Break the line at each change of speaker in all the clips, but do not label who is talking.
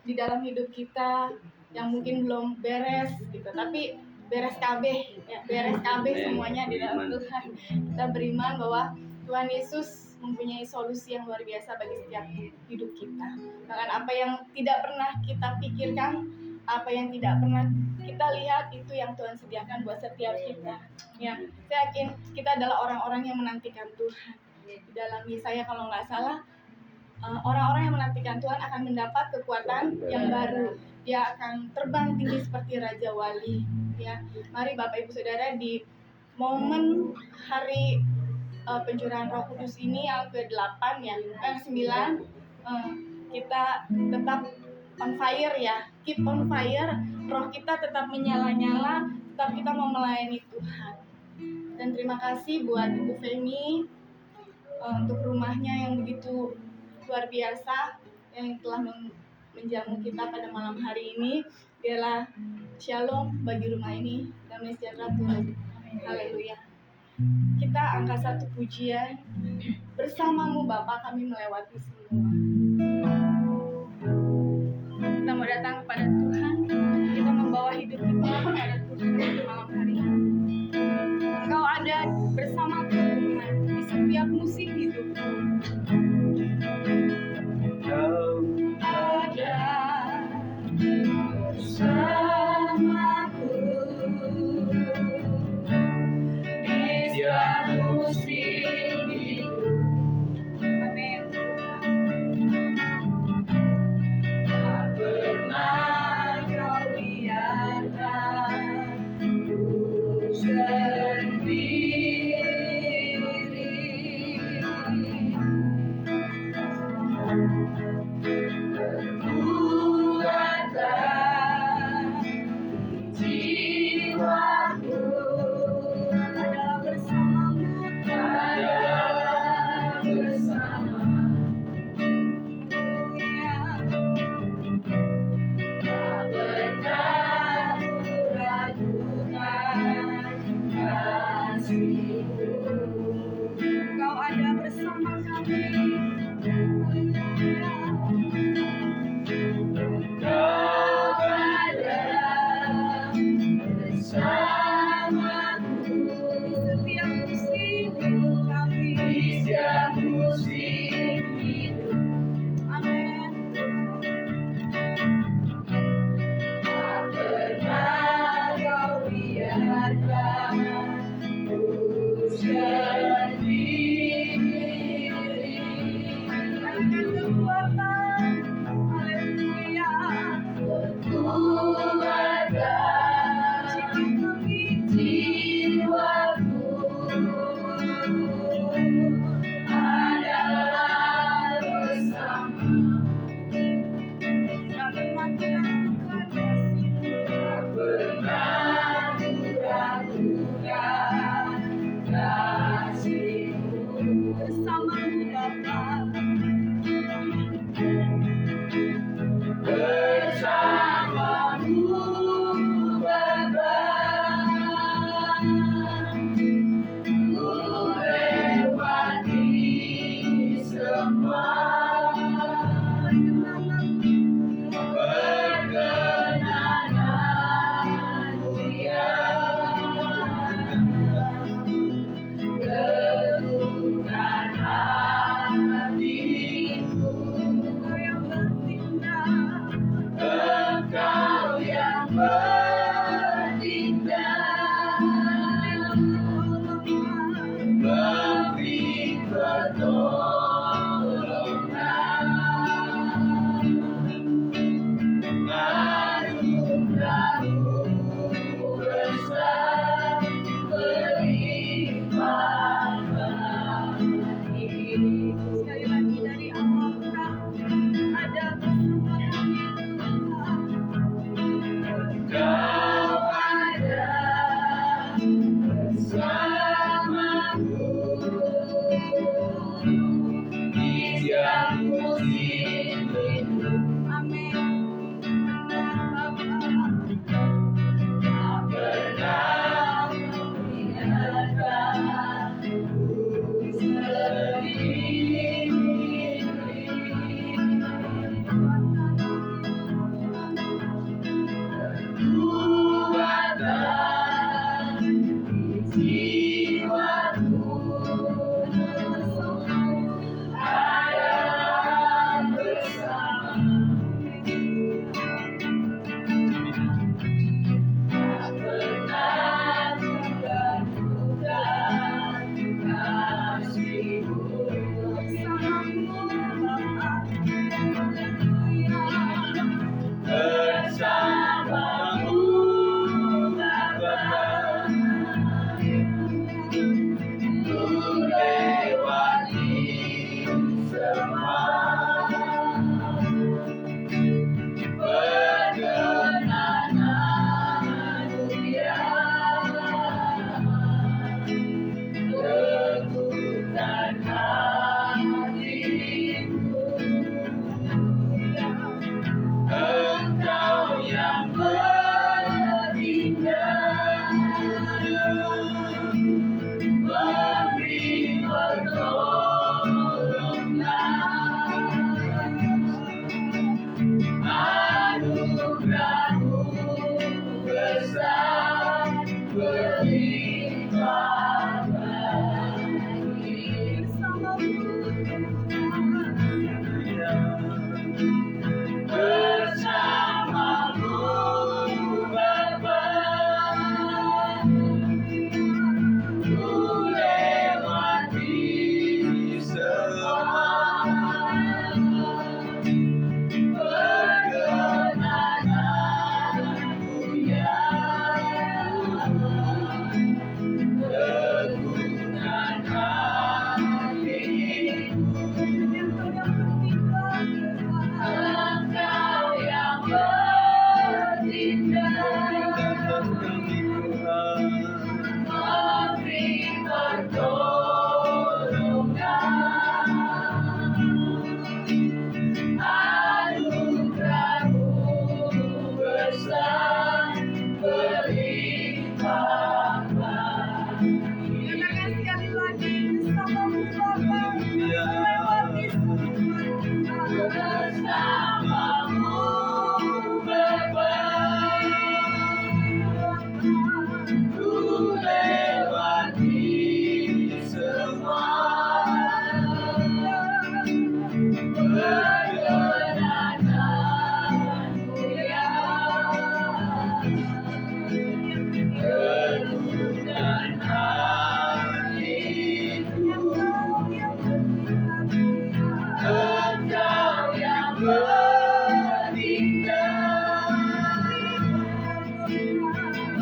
di dalam hidup kita yang mungkin belum beres gitu, tapi beres KB ya, beres KB semuanya di dalam Tuhan. Kita beriman bahwa Tuhan Yesus mempunyai solusi yang luar biasa bagi setiap hidup kita. Bahkan apa yang tidak pernah kita pikirkan, apa yang tidak pernah kita lihat, itu yang Tuhan sediakan buat setiap kita. Ya, saya yakin kita adalah orang-orang yang menantikan Tuhan. Di dalam Yesaya kalau nggak salah, orang-orang yang menantikan Tuhan akan mendapat kekuatan yang baru. Dia akan terbang tinggi seperti Raja Wali. Ya, mari Bapak Ibu Saudara, di momen hari pencurahan Roh Kudus ini yang ke-8 ya, ke-9, kita tetap on fire ya, keep on fire, roh kita tetap menyala-nyala, tetap kita mau melayani Tuhan. Dan terima kasih buat Ibu Femi untuk rumahnya yang begitu luar biasa yang telah menjamu kita pada malam hari ini. Biarlah shalom bagi rumah ini, damai sejahtera Tuhan. Haleluya. Kita angkat satu pujian, bersamamu Bapa kami melewati semua. Kita mau datang kepada Tuhan, kita membawa hidup kita kepada Tuhan di malam hari ini. Engkau ada bersama Tuhan di setiap musim hidupku. Engkau ada bersamaku di setiap musim hidup. Amin.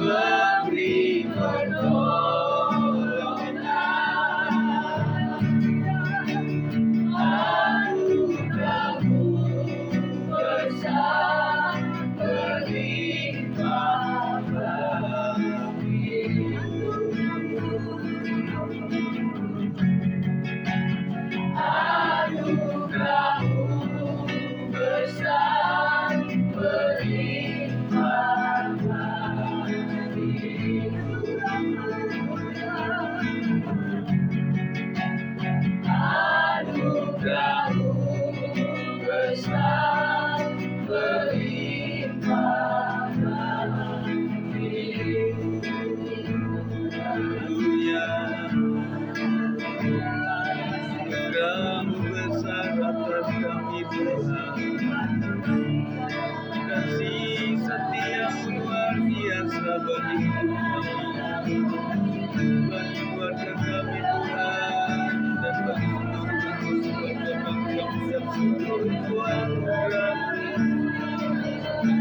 beri pertolongan, anugerah-Mu besar berlimpah bagi. Anugerah-Mu besar berlimpah bagi. Anugerah-Mu besar berlimpah bagi. Haleluya. Anugerah-Mu besar atas kami Tuhan. Kasih setia-Mu luar biasa bagi hidup kami, bagi keluarga kami Tuhan, dan bagi seluruh keluarga bangsa dan seluruh anugerah-Mu.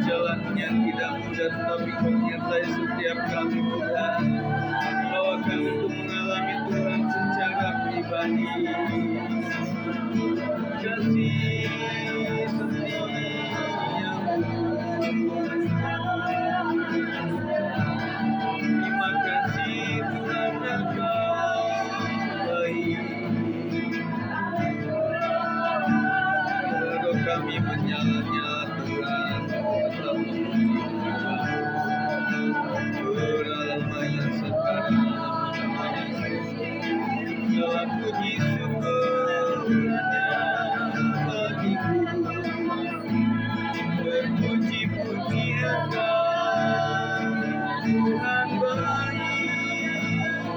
Jalannya tidak mudah, tapi Kau menyertai setiap kami Tuhan. Bahwa kami itu mengalami Tuhan secara pribadi. Kasih setia-Mu. Terima kasih Tuhan yang baik. Roh kami menyala-nyala Tuhan, tetap memuji Tuhan. Sekarang segala puji syukur hanya bagiku. Berpuji-pujian Tuhan baik,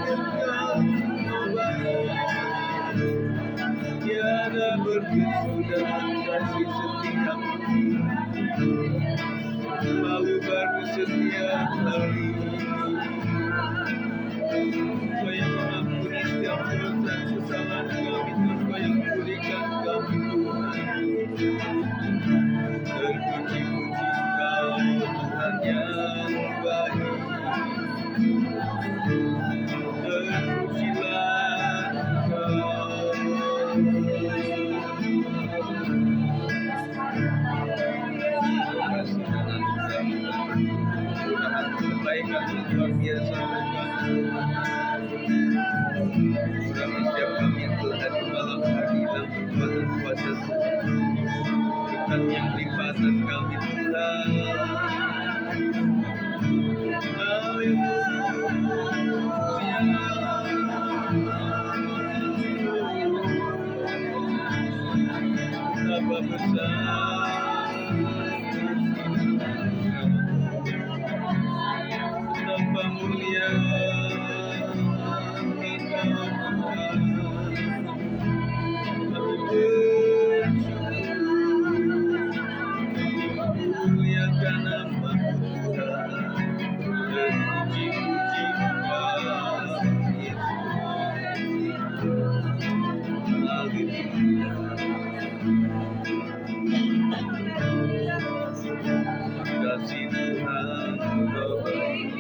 Engkau baik. Tiada berkesudahan kasih setia-Mu, selalu baru setiap hari. Kau yang mengampuni setiap dosa dan kesalahan kami, dan Kau yang pulihkan kami Tuhan. Terpuji-puji Kau Tuhan yang baik. Terpujilah Kau. Kebaikan luar biasa bersama setiap kami yang telah di malam hari dalam perbuatan puasa Tuhan. Berkat yang limpah atas kami Tuhan. Betapa besar, betapa mulia Engkau Tuhan. Kami bersyukur, muliakan nama-Mu Tuhan. Terpuji-puji Engkau Yesus. Haleluya. Kasih Tuhan Kau baik.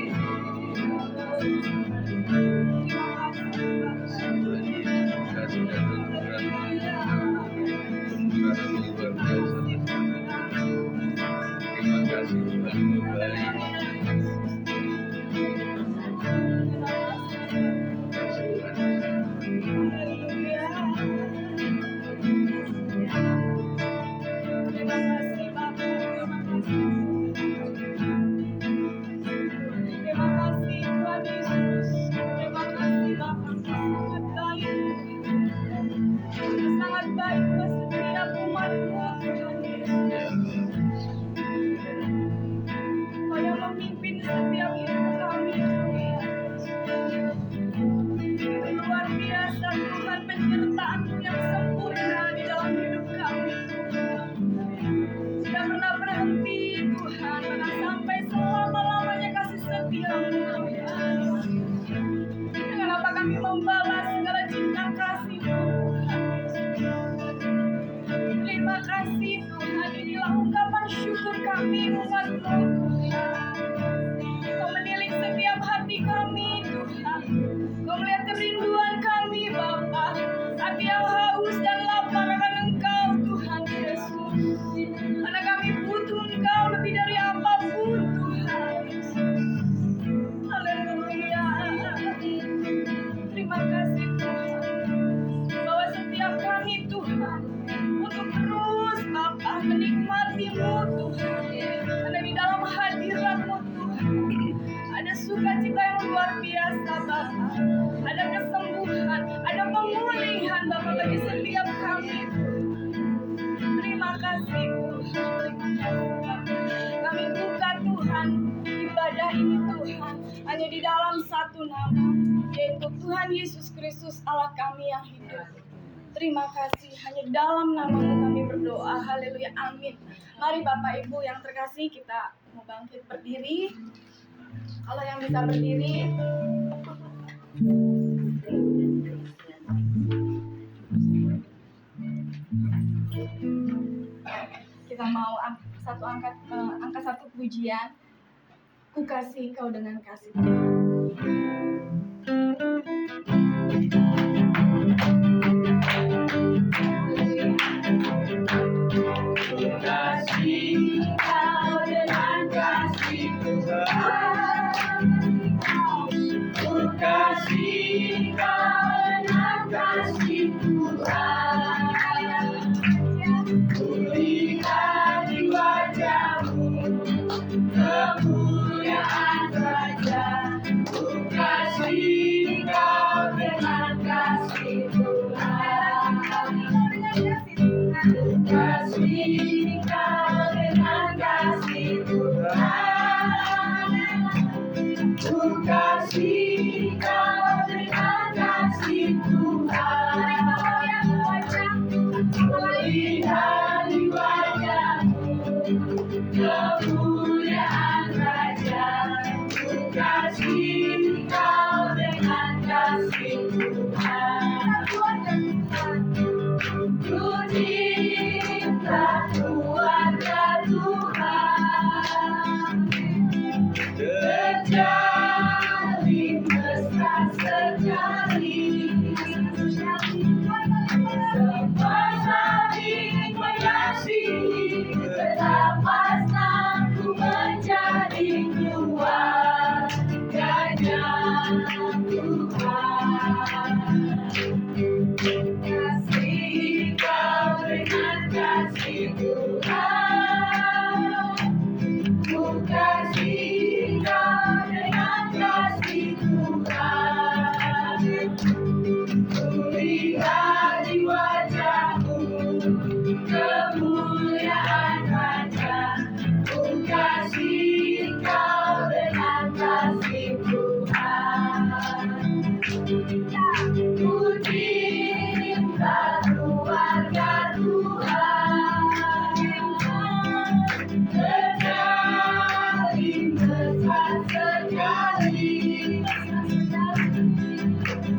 Kasih Tuhan Yesus, kasih dan anugerah-Mu, kemurahan-Mu luar biasa. Terima kasih Tuhan Kau baik. Kasih Tuhan.
Terima kasih Bapa, terima kasih. Terima kasih Tuhan Yesus. Terima kasih Bapa, sangat baik. Sangat baik ke setiap umat-Mu Tuhan Yesus. Kau yang memimpin setiap hidup kami Tuhan Yesus. Luar biasa Tuhan, penyertaan-Mu yang sempurna di dalam hidup kami. Tidak pernah berhenti Tuhan, bahkan sampai selama-lamanya kasih setia-Mu Tuhan. Dengan apa kami membalas segala cinta kasih Tuhan. Terima kasih Tuhan, inilah ungkapan syukur kami umat-Mu Tuhan. Kau menilik setiap hati kami Tuhan. Kau melihat kerinduan kami Bapa. Hati yang haus dan lapar akan Engkau Tuhan Yesus. Karena kami butuh Engkau lebih dari apapun Tuhan Yesus. Haleluya. Terima kasih Tuhan. Bahwa setiap kami Tuhan untuk terus Bapa menikmati-Mu Tuhan. Karena di dalam hadirat-Mu Tuhan ada sukacita yang luar biasa Bapa. Ada kesembuhan, ada pemulihan Bapa bagi setiap kami. Terima kasih Tuhan. Kami buka Tuhan ibadah ini Tuhan hanya di dalam satu nama, yaitu Tuhan Yesus Kristus Allah kami yang hidup. Terima kasih, hanya dalam nama-Mu kami berdoa. Haleluya, amin. Mari Bapak Ibu yang terkasih, kita mau bangkit berdiri. Kalau yang bisa berdiri, kita mau angkat satu pujian. Ku kasih Kau dengan kasih.
Kasih Kau dengan kasih Tuhan. Ku kasih Kau dengan kasih Tuhan. Ku lihat di wajah-Mu kemuliaan Raja. Ku kasih Kau dengan kasih Tuhan. Ku kasih Kau dengan kasih Tuhan. Ku kasih Kau dengan kasih Tuhan. Lihat di wajah-Mu kemuliaan Raja. Ku kasih Kau dengan kasih Tuhan. Ku cinta keluarga Tuhan. Terjalin mesra sekali. Semua saling mengasihi. Betapa senang ku menjadi keluarganya Tuhan. Kasih Kau dengan kasih Tuhan. Ku kasih Kau dengan kasih Tuhan. Ku lihat di wajah-Mu kemuliaan Raja. Ku kasih Kau dengan kasih Tuhan. Ku cinta keluarga Tuhan. Terjalin mesra sekali.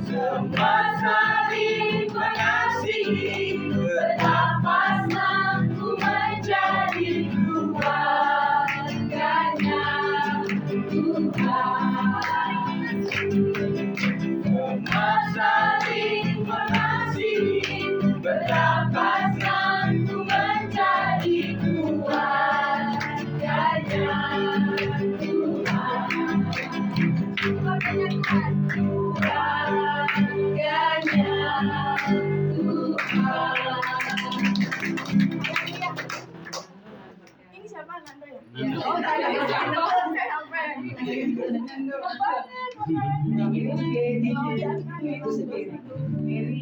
Semua saling mengasihi. Betapa senang ku menjadi keluarganya Tuhan. Semua saling mengasihi. Betapa senang ku menjadi keluarganya Tuhan. Keluarganya Tuhan.
Ini siapa Nando ya?
Nando.
Oh, tadi Nando. Sampai.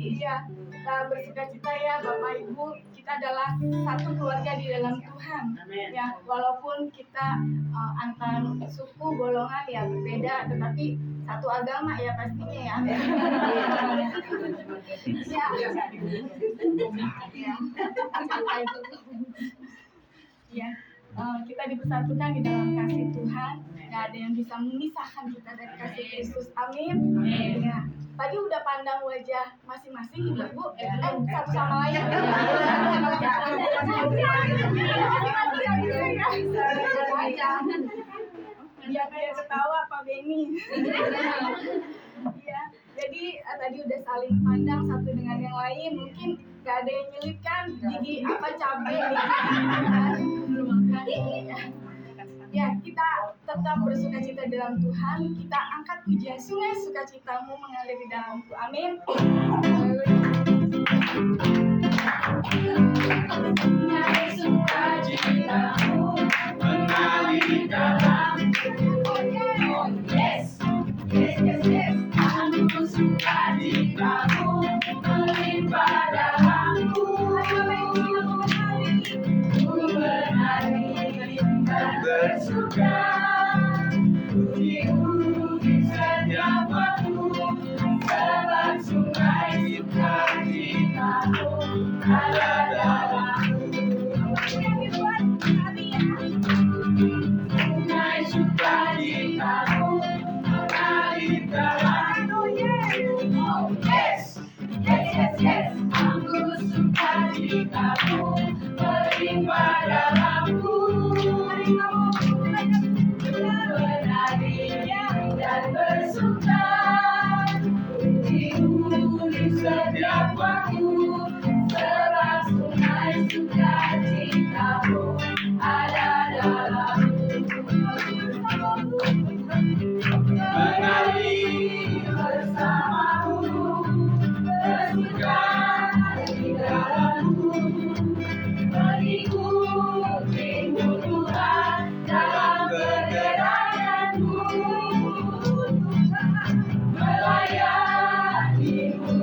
Iya, kita bersuka cita ya Bapak Ibu, kita adalah satu keluarga di dalam Tuhan. Ya, walaupun kita antar suku golongan ya berbeda, tetapi satu agama ya pastinya ya. Ya, kita dipersatukan di dalam kasih Tuhan. Gak ada yang bisa memisahkan kita dari kasih Kristus. Amin. Ya. Tadi udah pandang wajah masing-masing ibu-ibu, satu sama lain. ya. Dia kayak ketawa Pak Beni. Iya, jadi tadi udah saling pandang satu dengan yang lain. Mungkin gak ada yang nyelipkan gigi apa cabai ya, kita tetap bersukacita dalam Tuhan. Kita angkat pujian sungai sukacitamu mengalir di dalamku. Amin. Sungai sukacitamu mengalir di dalamku. Oh yes, yes, yes, yes. Aku sukacitamu melimpah dalamku. Ku bernari dan bersuka, pujiku di setiap waktu, sebab sungai sukacitamu ada dalamku. Sungai sukacitamu mengalir dalamku. Oh yes, yes, yes, yes. Aku sukacitamu melimpah dalamku. Bernari dan bersuka, pujiku di setiap waktu, sebab sungai sukacitamu ada dalamku. Mengalir bersamamu, bersuka di dalamku, mengikutimu Tuhan dalam perjalananku, melayanimu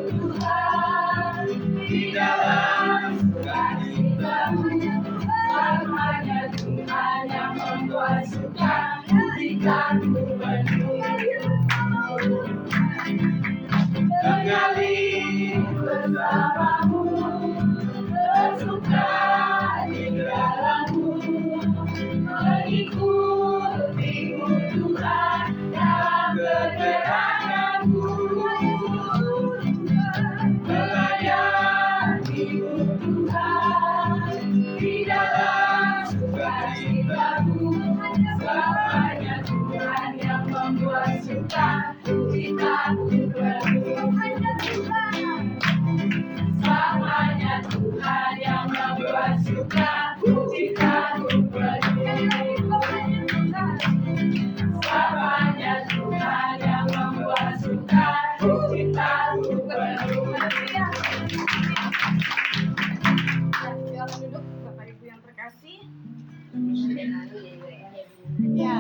Tuhan di dalam sukacitamu. Selamanya Tuhan yang membuat suka hatiku penuh. Mengalir bersamamu, bersuka di dalamku, mengikutimu Tuhan dalam perjalananku, melayanimu Tuhan di dalam sukacitamu. Selamanya Tuhan yang membuat suka citaku penuh. Selamanya Tuhan yang membuat suka citaku penuh. Selamanya Tuhan yang membuat suka citaku penuh. Silakan duduk Bapak Ibu yang terkasih. Ya.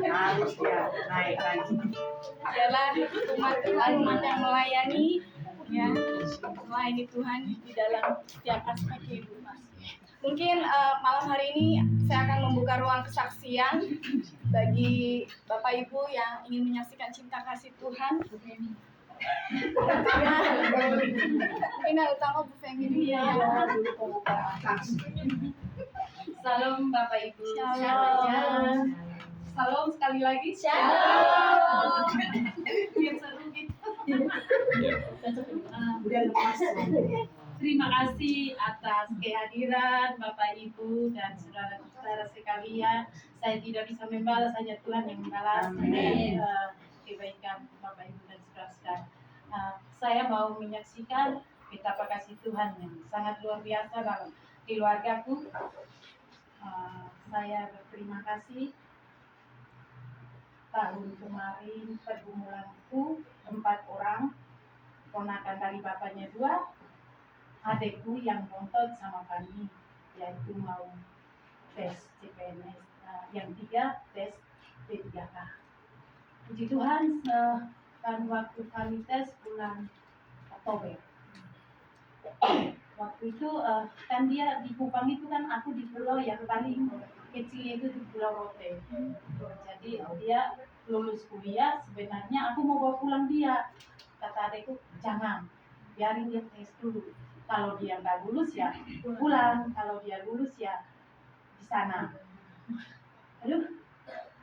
Harus ya naikkan.
Adalah umat Tuhan, umat yang melayani, ya, melayani Tuhan di dalam setiap aspek kehidupan. Mungkin malam hari ini saya akan membuka ruang kesaksian bagi Bapak Ibu yang ingin menyaksikan cinta kasih Tuhan. Mungkin yang utama Bu Femi ya.
Salam Bapak Ibu.
Shalom.
Salam sekali lagi.
Shalom.
Biar seru gitu.
Udah lepas.
Terima kasih atas kehadiran Bapak Ibu dan saudara-saudara sekalian. Saya tidak bisa membalas, hanya Tuhan yang membalas kebaikan Bapak Ibu dan saudara-saudara. Saya mau menyaksikan betapa kasih Tuhan yang sangat luar biasa dalam keluargaku. Saya berterima kasih tahun kemarin pergumulanku 4 orang, ponakan dari bapaknya 2, adekku yang bontot sama kami, yaitu mau tes CPNS, yang 3 tes P3K. Puji Tuhan, kan waktu kami tes bulan Oktober. Waktu itu kan dia di Kupang itu kan, aku di pulau yang paling kecil itu di Pulau Rote. Jadi dia lulus kuliah, sebenarnya aku mau bawa pulang dia. Kata adekku, jangan, biarin dia tes dulu. Kalau dia nggak lulus ya pulang, kalau dia lulus ya di sana. Aduh,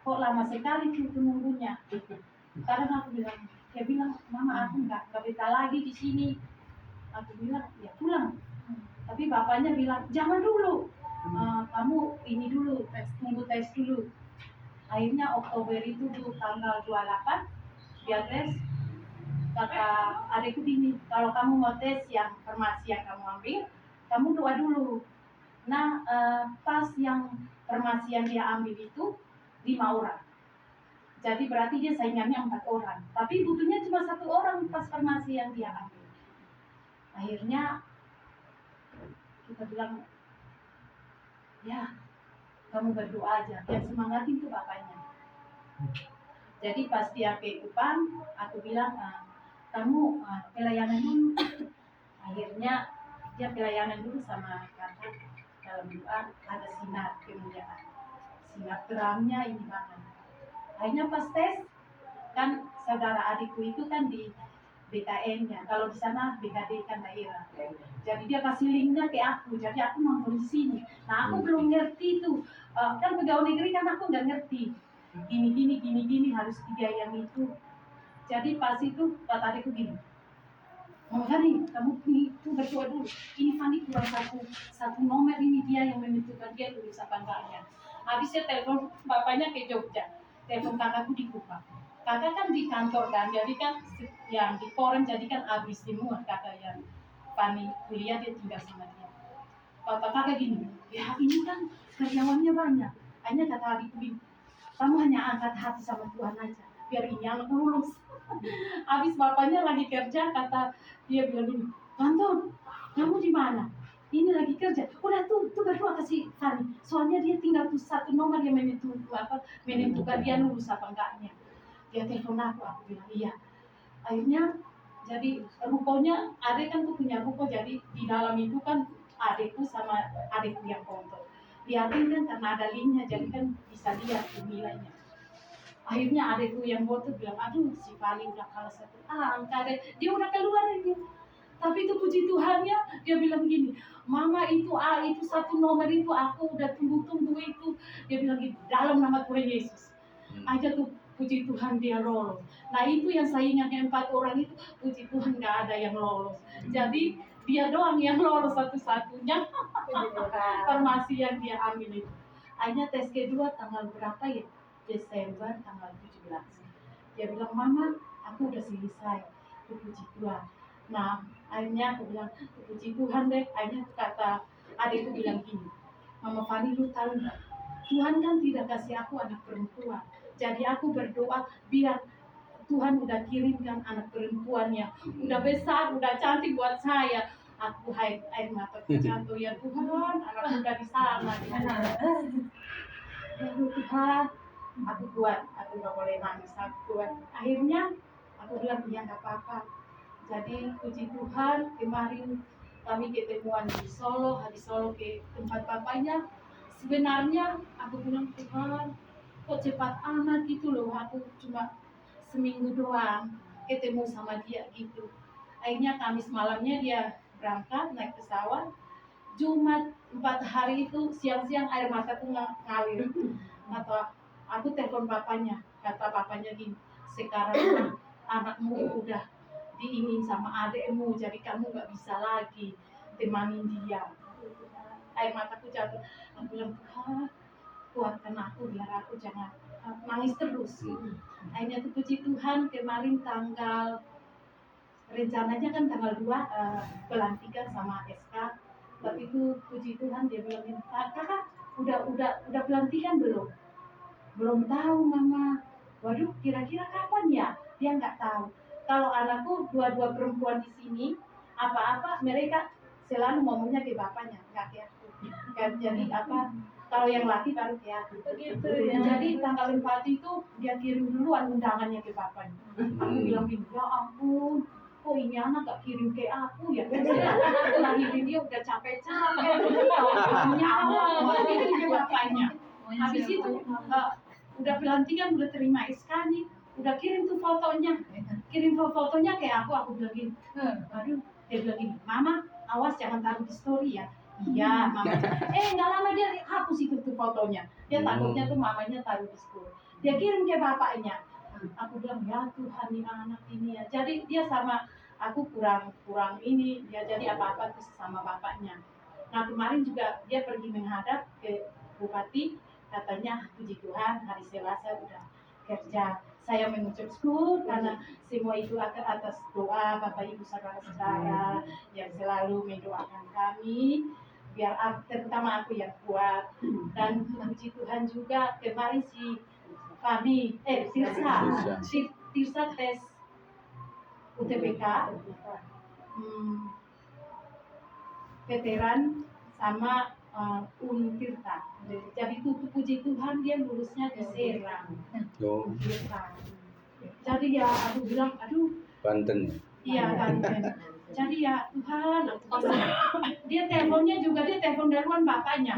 kok lama sekali tuh nunggunya. Karena aku bilang, dia bilang, mama aku nggak betah lagi di sini. Aku bilang, ya pulang. Tapi bapaknya bilang, jangan dulu. kamu ini dulu tunggu tes dulu. Akhirnya Oktober itu tuh tanggal 28 dia tes, kata adikku gini, kalau kamu mau tes yang farmasi yang kamu ambil, kamu doa dulu. Nah, pas yang farmasi yang dia ambil itu 5 orang. Jadi berarti dia saingannya 4 orang. Tapi butuhnya cuma 1 orang pas farmasi yang dia ambil. Akhirnya kita bilang, ya kamu berdoa aja, yang semangatin tuh bapaknya. Jadi pas dia ke Kupang, aku bilang, kamu pelayanan dulu. Akhirnya dia pelayanan dulu sama kakak. Dalam doa ada sinar kemuliaan, sinar terangnya ini banget. Akhirnya pas tes, kan saudara adikku itu kan di BKN-nya, kalau di sana BKD kan daerah. Jadi dia kasih linknya ke aku, jadi aku nonton di sini. Nah aku belum ngerti tuh, kan pegawai negeri kan aku nggak ngerti. Gini harus 3 yang itu. Jadi pas itu kata adikku gini, Mama Fani, kamu itu berdoa dulu. Ini Fani kurang satu nomor, ini dia yang menentukan dia lulus apa enggaknya. Habisnya telepon bapaknya ke Jogja, telepon kakakku di Kupang. Kakak kan di kantor kan, jadi kan yang di koran jadi kan habis semua kakak yang Fani kuliah dia tinggal sama dia. Kata kakak gini, ya ini kan karyawannya banyak. Hanya kata adikku gini, kamu hanya angkat hati sama Tuhan aja, biar ini anak lulus. Habis bapaknya lagi kerja, kata dia bilang gini, Anton, kamu di mana? Ini lagi kerja. Udah tuh berdoa kasih Fani. Soalnya dia tinggal tuh 1 nomor yang menentukan dia lulus apa enggaknya. Dia telepon aku bilang iya. Akhirnya jadi rukonya, adek kan tuh punya ruko, jadi di dalam itu kan adekku sama adekku yang kontol. Lihatin kan karena ada linknya, jadi kan bisa lihat nilainya. Akhirnya adekku yang foto bilang, aduh si Fani udah kalah 1 angka deh, dia udah keluar ini. Tapi itu puji Tuhannya, dia bilang gini, Mama itu itu 1 nomor itu aku udah tunggu itu. Dia bilang gitu, dalam nama Tuhan Yesus. Aja tuh puji Tuhan dia lolos. Nah itu yang saingannya 4 orang itu, puji Tuhan nggak ada yang lolos. Jadi dia doang yang lolos satu-satunya. Farmasi yang dia ambil itu. Akhirnya tes kedua tanggal berapa ya? Desember tanggal 17. Dia bilang, Mama, aku udah selesai. Puji Tuhan. Nah, akhirnya aku bilang, puji Tuhan deh. Akhirnya kata adikku bilang gini, Mama Fani, lu tahu nggak? Tuhan kan tidak kasih aku anak perempuan. Jadi aku berdoa biar Tuhan udah kirimkan anak perempuannya. Udah besar, udah cantik buat saya. Aku air mata jatuh, ya Tuhan, anak udah di sana. Ya Tuhan, aku kuat, aku nggak boleh nangis, aku kuat. Akhirnya aku bilang ya nggak apa-apa. Jadi puji Tuhan, kemarin kami ketemuan di Solo, habis Solo ke tempat bapaknya. Sebenarnya aku bilang, Tuhan, kok cepat amat gitu loh. Aku cuma seminggu doang ketemu sama dia gitu. Akhirnya Kamis malamnya dia berangkat naik pesawat. Jumat 4 hari itu siang-siang air mata tuh ngalir. Atau aku telepon bapaknya, kata bapaknya gini, sekarang anakmu udah diinin sama adekmu, jadi kamu nggak bisa lagi temanin dia. Air mataku jatuh. Aku bilang, Tuhan, kuatkan aku biar aku jangan nangis terus. Akhirnya tuh puji Tuhan, kemarin rencananya kan tanggal 2 pelantikan sama SK. Tapi itu puji Tuhan dia bilang, kakak udah pelantikan belum? Belum tahu Mama. Waduh, kira-kira kapan ya? Dia nggak tahu. Kalau anakku dua perempuan di sini, apa-apa mereka selalu ngomongnya ke bapaknya, nggak ke aku. Jadi apa? Kalau yang laki baru ke aku.
Begitu ya.
Jadi tanggal 4 itu dia kirim duluan undangannya ke bapaknya. Aku bilang gini, ya ampun, kok ini anak gak kirim ke aku ya? Aku lahirin dia udah capek-capek. Nyawa mau kirim ke bapaknya. Habis itu udah pelantikan, udah terima SK nih, udah kirim tuh fotonya. Kirim fotonya ke aku bilang gini, aduh, dia bilang gini, Mama, awas jangan taruh di story ya. Iya, Mama. Nggak lama dia hapus itu tuh fotonya. Dia takutnya tuh mamanya taruh di story. Dia kirim ke bapaknya. Aku bilang, ya Tuhan, ini anak ini ya. Jadi dia sama aku kurang ini, ya jadi apa-apa tuh sama bapaknya. Nah kemarin juga dia pergi menghadap ke bupati, katanya puji Tuhan hari Selasa udah kerja. Saya mengucap syukur karena semua itu atas doa Bapak Ibu saudara-saudara yang selalu mendoakan kami, biar terutama aku yang kuat. Dan puji Tuhan juga kemarin si Fabi, Tirsa tes UTBK, veteran sama Untirta. Jadi itu puji Tuhan dia lulusnya di Serang. Untirta. Jadi ya aku bilang, aduh.
Banten.
Iya Banten. Jadi ya Tuhan, dia teleponnya juga dia telepon duluan bapaknya.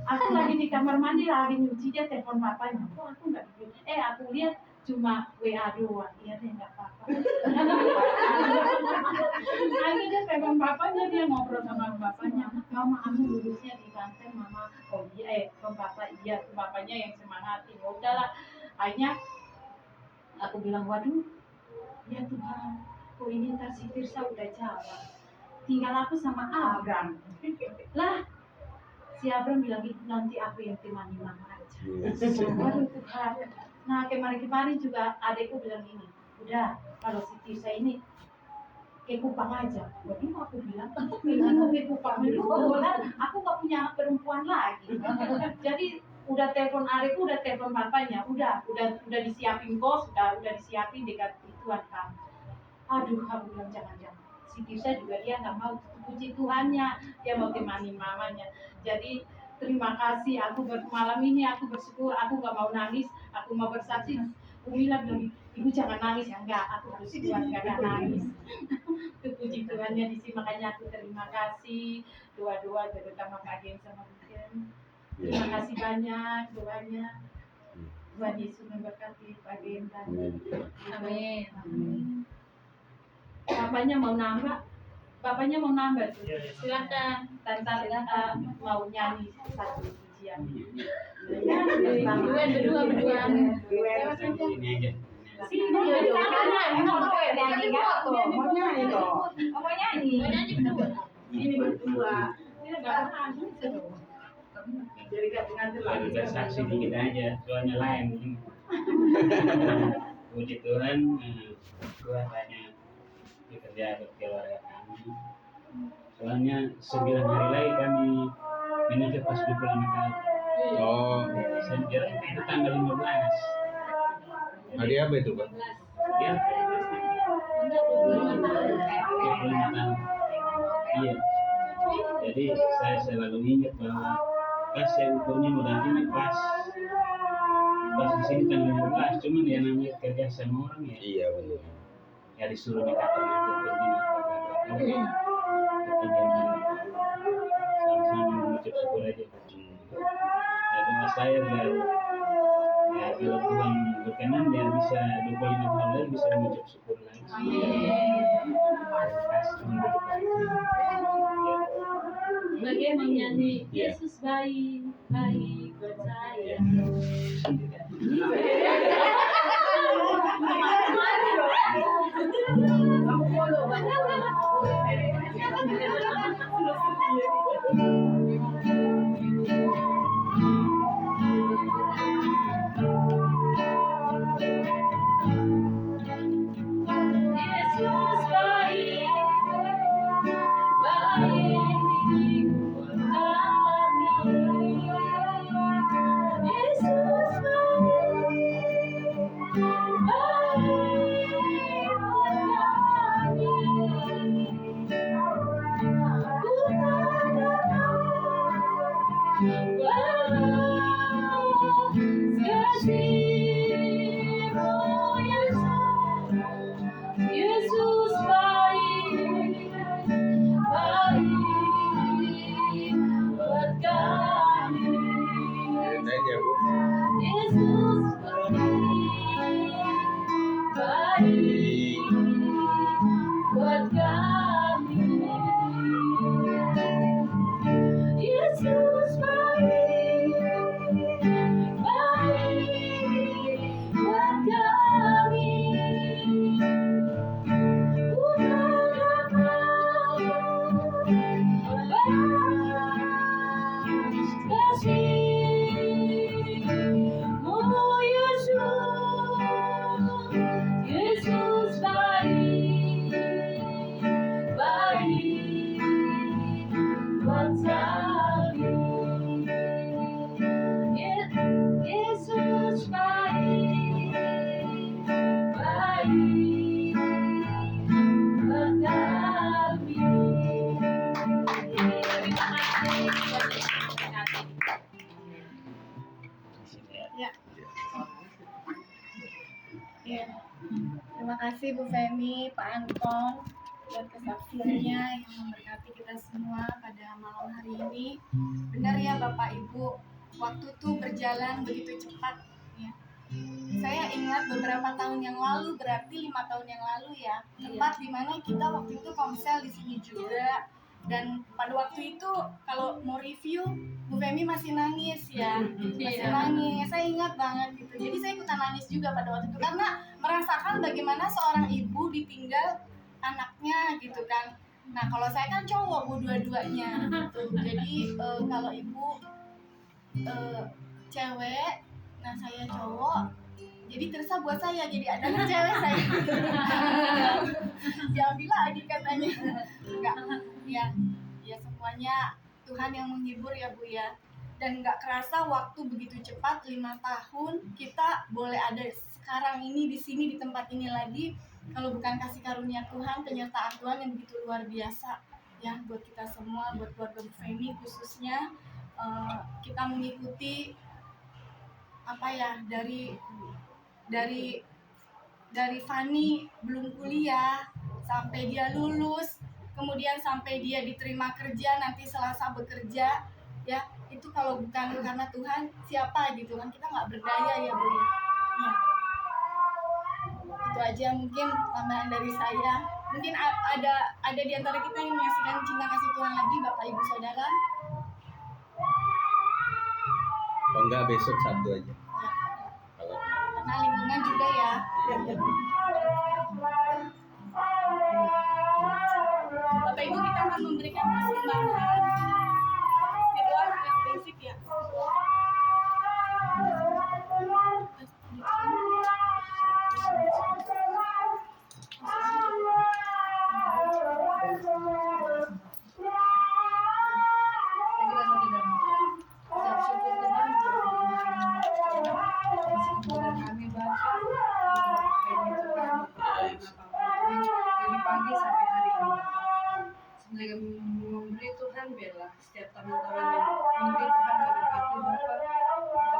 Aku lagi di kamar mandi lagi nyuci dia telepon bapaknya. Kok aku nggak aku lihat cuma WA doang. Iya deh nggak apa-apa. Akhirnya dia telepon bapaknya, dia ngobrol sama bapaknya. Mama aku lulusnya di Banten, mama. Oh iya, bapak iya, bapaknya yang semangat. Ya udahlah. Akhirnya aku bilang, waduh, ya Tuhan, kok ini ntar si Tirsa udah jawab. Tinggal aku sama Abram. Lah, si Abram bilang nanti aku yang temani mama aja. Waduh Tuhan. Nah kemarin juga adekku bilang ini, udah kalau si Tirsa ini ke Kupang aja. Waduh aku bilang, kalau ke Kupang dulu, aku gak punya perempuan lagi. Jadi udah telepon adekku, udah telepon bapaknya, udah disiapin kos, udah disiapin dekat ituan kan. Aduh aku bilang jangan. Si Tirsa juga dia nggak mau, puji Tuhannya dia mau temani mamanya. Jadi terima kasih, malam ini aku bersyukur, aku nggak mau nangis, aku mau bersaksi. Umila bilang, ibu jangan nangis ya, enggak, aku harus kuat nggak nangis. Itu puji Tuhannya di sini, makanya aku terima kasih doa-doa terutama Kak Gen sama Buken. Terima kasih banyak doanya. Tuhan Yesus memberkati Pak Gen dan amin. Bapaknya mau nambah tuh. Silakan Tante mau nyanyi satu pujian. Berdua.
Ini aja.
Sini mau nyanyi berdua. Ini berdua. Ini enggak pernah jadi gabungan
Udah saksi dikit aja, soalnya lain. Puji Tuhan, Tuhan banyak bekerja buat keluarga kami. Soalnya 9 hari lagi kami menikah pas 25 tahun.
Oh,
Sejak itu tanggal 15.
hari apa itu Pak?
Ya, 25 tahun. Iya. Jadi saya selalu ingat bahwa pas saya ukurnya berarti ini pas di sini tanggal 15, cuman ya namanya kerja sama orang ya.
Iya benar.
Ya disuruh nikahkan aja begini. Sama-sama mengucap syukur aja. Ya doa saya biar ya kalau Tuhan berkenan dia bisa 25 tahun lagi bisa mengucap syukur lagi.
Bagaimana nyanyi Yesus baik buat saya.
Ya. Ya. Terima kasih Bu Femi, Pak Anton buat kesaksiannya yang memberkati kita semua pada malam hari ini. Benar ya Bapak Ibu, waktu tuh berjalan begitu cepat ya. Saya ingat beberapa tahun yang lalu, berarti 5 tahun yang lalu ya, tempat dimana kita waktu itu komsel di sini juga. Dan pada waktu itu kalau mau review, Bu Femi masih nangis ya, masih nangis. Saya ingat banget gitu. Jadi saya ikutan nangis juga pada waktu itu karena merasakan bagaimana seorang ibu ditinggal anaknya gitu kan. Nah kalau saya kan cowok Bu dua-duanya gitu. Jadi kalau ibu cewek, nah saya cowok, jadi terasa buat saya jadi ada cewek saya. Jangan bilang lagi katanya. Enggak, ya semuanya Tuhan yang menghibur ya Bu ya. Dan nggak kerasa waktu begitu cepat, 5 tahun kita boleh ada sekarang ini di sini di tempat ini lagi. Kalau bukan kasih karunia Tuhan, penyertaan Tuhan yang begitu luar biasa ya buat kita semua, buat keluarga Bu Femi khususnya. Kita mengikuti apa ya, dari Fani belum kuliah sampai dia lulus, kemudian sampai dia diterima kerja, nanti Selasa bekerja ya. Itu kalau bukan karena Tuhan siapa gitu kan, kita nggak berdaya ya Bu ya. Itu aja mungkin tambahan dari saya. Mungkin ada di antara kita yang menyaksikan cinta kasih Tuhan lagi, Bapak Ibu Saudara.
Oh enggak, besok Sabtu aja. Kalau
Karena lingkungan juga ya. Bapak Ibu, kita akan memberikan persembahan. Itu yang basic ya.
Kami Bapak dari pagi sampai hari ini semoga memberi Tuhan bela setiap teman-teman yang memberi Tuhan memberkati Bapak Tuhan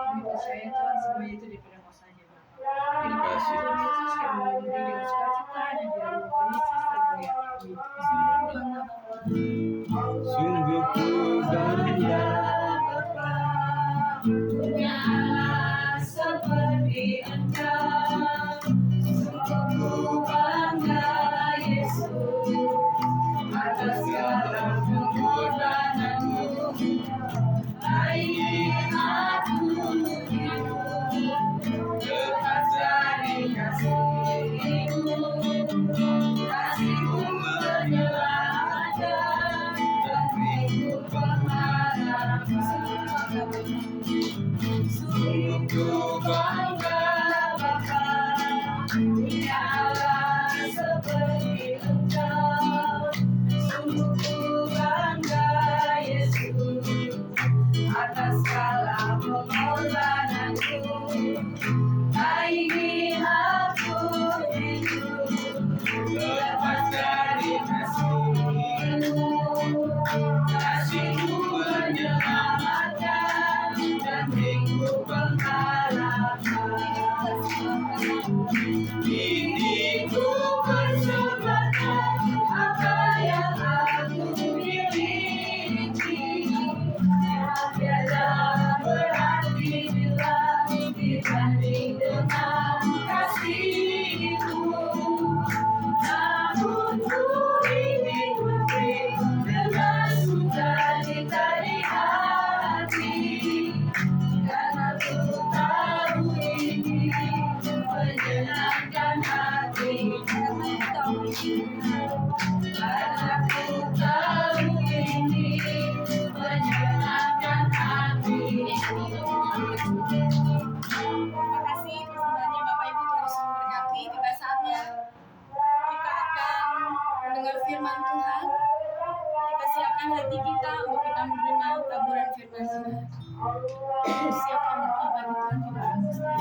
kami percaya Tuhan semuanya itu dipandang saja Bapak. Terima kasih Tuhan Yesus yang memberi dengan sukacita dan di dalam kondisi termulia.
sungguh ku bangga Bapa,
punya anak seperti Engkau. Sungguh ku bangga Yesus atas segala pengorbananmu. Ingin aku hidup lepas dari kasih-Mu. Kasih-Mu menyelamatkan dan beriku pengharapan. Sungguh ku bangga Bapa, punya Allah seperti Engkau. Sungguh ku bangga Yesus atas segala pengorbananmu. Ingin aku hidup lepas dari kasih-Mu. Kasih-Mu menyelamatkan dan beriku pengharapan. Ini ku persembahkan apa yang aku miliki. Tiada berarti bila dibanding dengan kasih-Mu. Namun ku ingin memberi dengan sukacita di hati, karena ku tahu ini menyenangkan hati. Karena ku tahu ini menyenangkan hati.
Terima kasih persembahannya Bapak Ibu, Tuhan Yesus memberkati. Tiba saatnya kita akan mendengar firman Tuhan. Kita siapkan hati kita untuk kita menerima taburan firman Tuhan. Siapkan hati bagi Tuhan juga.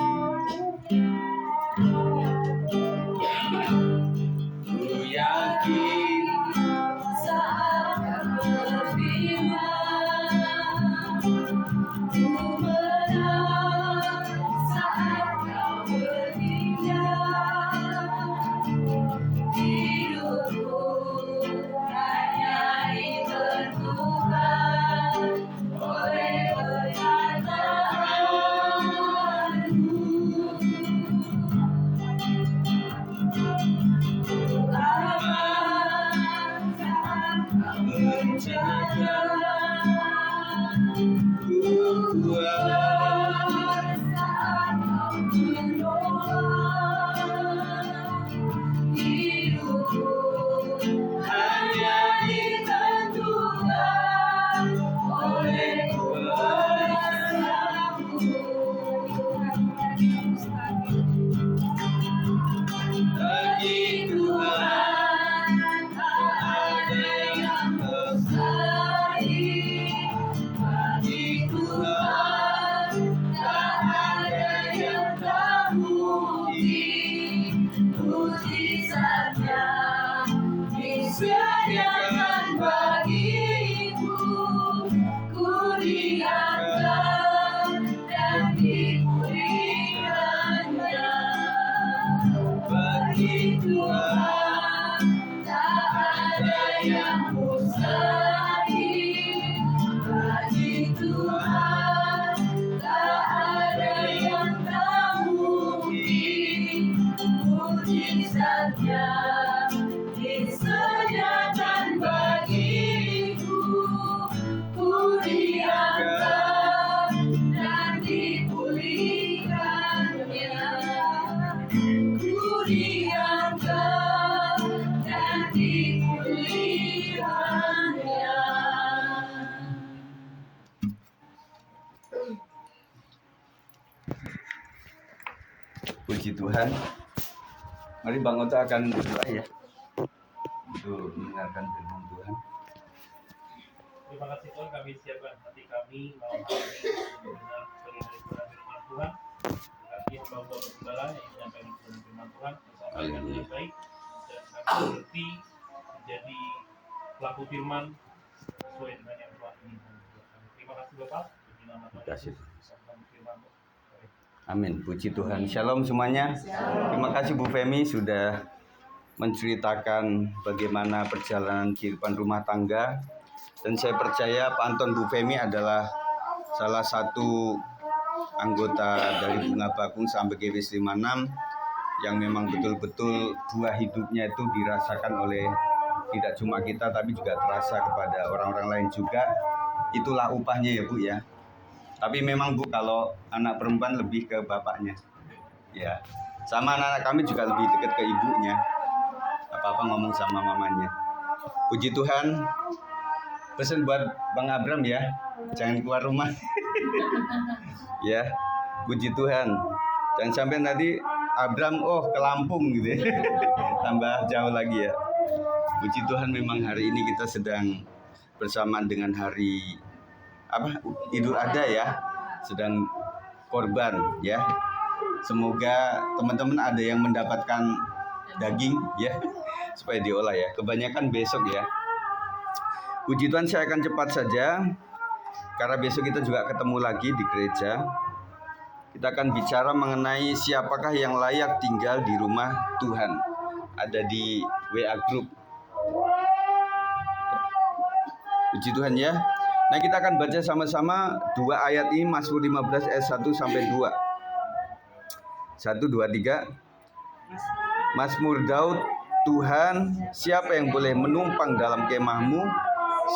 ku yakin
Saat kau berfirman, ku menang.
Puji Tuhan. Mari Bang Ota akan berdoa ya, untuk mendengarkan firman Tuhan.
Terima kasih Tuhan, kami siapkan hati kami malam hari ini untuk mendengar firman Tuhan. Kami hamba bergembala yang menyampaikan firman Tuhan bersama dengan yang baik, dan kami mengerti menjadi pelaku firman sesuai dengan yang Tuhan inginkan. Terima kasih Bapak. Di nama Tuhan Yesus, sampaikan firman-Mu.
Amin. Puji Tuhan. Shalom semuanya. Terima kasih Bu Femi sudah menceritakan bagaimana perjalanan kehidupan rumah tangga. Dan saya percaya Pak Anton Bu Femi adalah salah satu anggota dari Bunga Bakung sampai GWS 56 yang memang betul-betul buah hidupnya itu dirasakan oleh tidak cuma kita tapi juga terasa kepada orang-orang lain juga. Itulah upahnya ya Bu ya. Tapi memang Bu, kalau anak perempuan lebih ke bapaknya. Ya. Sama anak-anak kami juga lebih dekat ke ibunya. Apa-apa ngomong sama mamanya. Puji Tuhan. Pesan buat Bang Abram ya. Jangan keluar rumah. Ya. Puji Tuhan. Jangan sampai nanti Abram ke Lampung gitu ya. Tambah jauh lagi ya. Puji Tuhan, memang hari ini kita sedang bersamaan dengan hari Idul Adha ya, sedang korban ya. Semoga teman-teman ada yang mendapatkan daging ya, supaya diolah ya. Kebanyakan besok ya. Puji Tuhan, saya akan cepat saja karena besok kita juga ketemu lagi di gereja. Kita akan bicara mengenai siapakah yang layak tinggal di rumah Tuhan. Ada di WA Group. Puji Tuhan ya. Nah, kita akan baca sama-sama dua ayat ini, Mazmur 15 ayat 1 sampai 2. 1, 2, 3. Mazmur Daud. Tuhan, siapa yang boleh menumpang dalam kemah-Mu?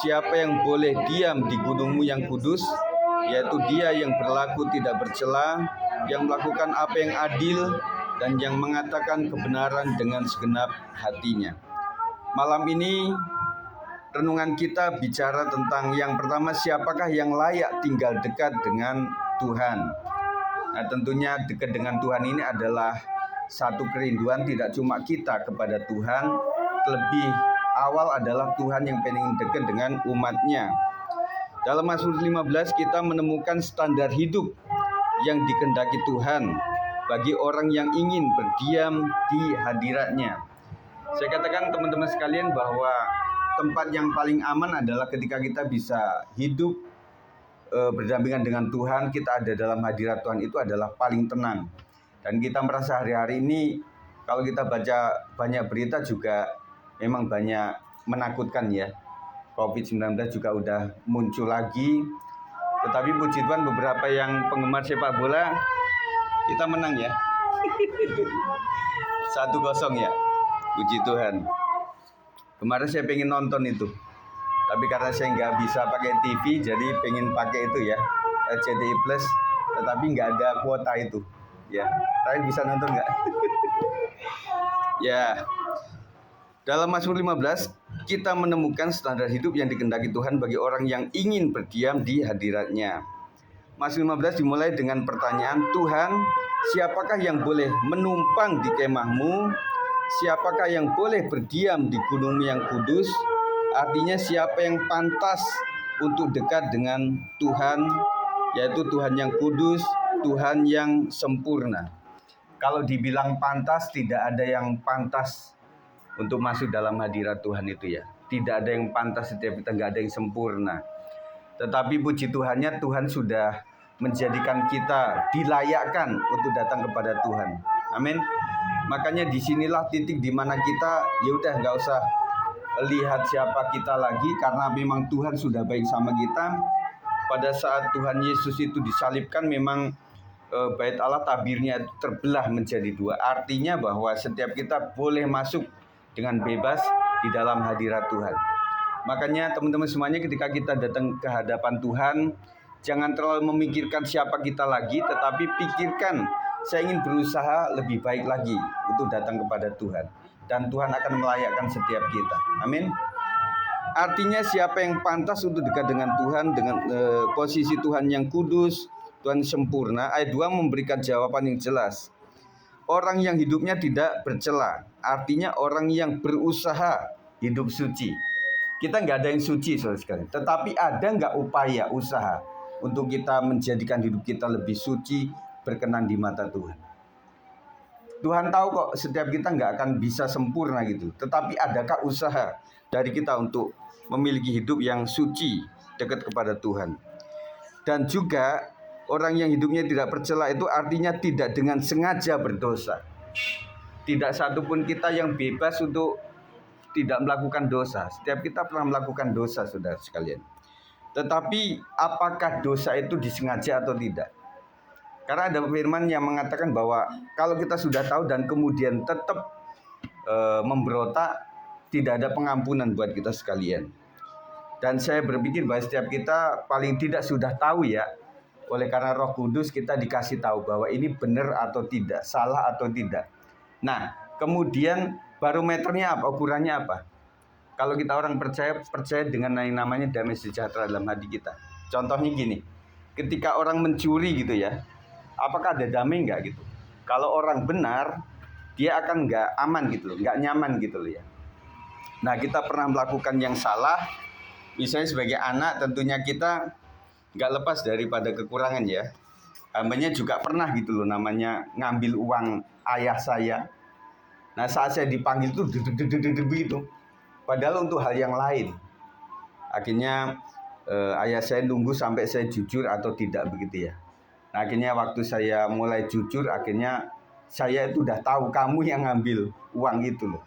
Siapa yang boleh diam di gunung-Mu yang kudus? Yaitu dia yang berlaku tidak bercela, yang melakukan apa yang adil, dan yang mengatakan kebenaran dengan segenap hatinya. Malam ini renungan kita bicara tentang yang pertama, siapakah yang layak tinggal dekat dengan Tuhan. Nah, tentunya dekat dengan Tuhan ini adalah satu kerinduan tidak cuma kita kepada Tuhan, lebih awal adalah Tuhan yang pengen dekat dengan umatnya. Dalam Mazmur 15 kita menemukan standar hidup yang dikehendaki Tuhan bagi orang yang ingin berdiam di hadiratnya. Saya katakan teman-teman sekalian bahwa tempat yang paling aman adalah ketika kita bisa hidup berdampingan dengan Tuhan, kita ada dalam hadirat Tuhan, itu adalah paling tenang. Dan kita merasa hari-hari ini kalau kita baca banyak berita juga memang banyak menakutkan ya. COVID-19 juga udah muncul lagi. Tetapi puji Tuhan beberapa yang penggemar sepak bola kita menang ya. 1-0 ya. Puji Tuhan. Kemarin saya pengen nonton itu, tapi karena saya nggak bisa pakai TV, jadi pengen pakai itu ya, RCTI Plus, tetapi nggak ada kuota itu. Ya, kalian bisa nonton nggak? Ya, dalam Mazmur 15 kita menemukan standar hidup yang dikehendaki Tuhan bagi orang yang ingin berdiam di hadiratnya. Mazmur 15 dimulai dengan pertanyaan, Tuhan, siapakah yang boleh menumpang di kemah-Mu? Siapakah yang boleh berdiam di gunung yang kudus? Artinya siapa yang pantas untuk dekat dengan Tuhan, yaitu Tuhan yang kudus, Tuhan yang sempurna. Kalau dibilang pantas, tidak ada yang pantas untuk masuk dalam hadirat Tuhan itu ya. Tidak ada yang pantas, setiap kita nggak ada yang sempurna. Tetapi puji Tuhannya, Tuhan sudah menjadikan kita dilayakkan untuk datang kepada Tuhan. Amin. Makanya disinilah titik dimana kita ya udah nggak usah lihat siapa kita lagi, karena memang Tuhan sudah baik sama kita. Pada saat Tuhan Yesus itu disalibkan, memang bait Allah tabirnya itu terbelah menjadi dua. Artinya bahwa setiap kita boleh masuk dengan bebas di dalam hadirat Tuhan. Makanya teman-teman semuanya, ketika kita datang ke hadapan Tuhan, jangan terlalu memikirkan siapa kita lagi, tetapi pikirkan, saya ingin berusaha lebih baik lagi untuk datang kepada Tuhan. Dan Tuhan akan melayakkan setiap kita. Amin. Artinya siapa yang pantas untuk dekat dengan Tuhan, dengan posisi Tuhan yang kudus, Tuhan sempurna. Ayat 2 memberikan jawaban yang jelas. orang yang hidupnya tidak bercela, artinya orang yang berusaha hidup suci. Kita nggak ada yang suci saudara sekalian, tetapi ada nggak upaya usaha untuk kita menjadikan hidup kita lebih suci, berkenan di mata Tuhan. Tuhan tahu kok setiap kita nggak akan bisa sempurna gitu, tetapi adakah usaha dari kita untuk memiliki hidup yang suci, dekat kepada Tuhan. Dan juga orang yang hidupnya tidak bercela itu artinya tidak dengan sengaja berdosa. Tidak satupun kita yang bebas untuk tidak melakukan dosa. Setiap kita pernah melakukan dosa, saudara sekalian. Tetapi apakah dosa itu disengaja atau tidak? Karena ada firman yang mengatakan bahwa kalau kita sudah tahu dan kemudian tetap memberontak, tidak ada pengampunan buat kita sekalian. Dan saya berpikir bahwa setiap kita paling tidak sudah tahu ya, oleh karena Roh Kudus kita dikasih tahu bahwa ini benar atau tidak, salah atau tidak. Nah, kemudian barometernya apa, ukurannya apa? Kalau kita orang percaya dengan yang namanya damai sejahtera dalam hati kita. Contohnya gini, ketika orang mencuri gitu ya, apakah ada damai enggak gitu? Kalau orang benar, dia akan enggak aman gitu loh, enggak nyaman gitu loh ya. Nah, kita pernah melakukan yang salah, misalnya sebagai anak tentunya kita enggak lepas daripada kekurangan ya. Hambanya juga pernah gitu loh, namanya ngambil uang ayah saya. Nah, saat saya dipanggil tuh begitu. Padahal untuk hal yang lain. Akhirnya ayah saya nunggu sampai saya jujur atau tidak begitu ya. Nah, akhirnya waktu saya mulai jujur, akhirnya saya itu udah tahu kamu yang ngambil uang itu loh.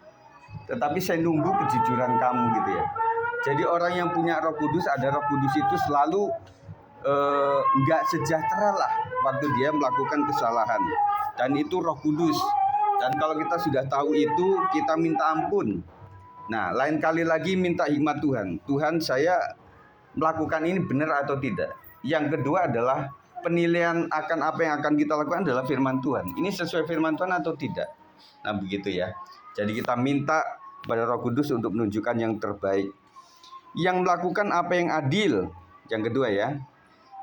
Tetapi saya nunggu kejujuran kamu gitu ya. Jadi orang yang punya Roh Kudus, ada Roh Kudus itu selalu nggak sejahtera lah waktu dia melakukan kesalahan. Dan itu Roh Kudus. Dan kalau kita sudah tahu itu, kita minta ampun. Nah, lain kali lagi minta hikmat Tuhan. Tuhan, saya melakukan ini benar atau tidak. Yang kedua adalah penilaian akan apa yang akan kita lakukan adalah firman Tuhan. Ini sesuai firman Tuhan atau tidak? Nah, begitu ya. Jadi kita minta pada Roh Kudus untuk menunjukkan yang terbaik. Yang melakukan apa yang adil. Yang kedua ya.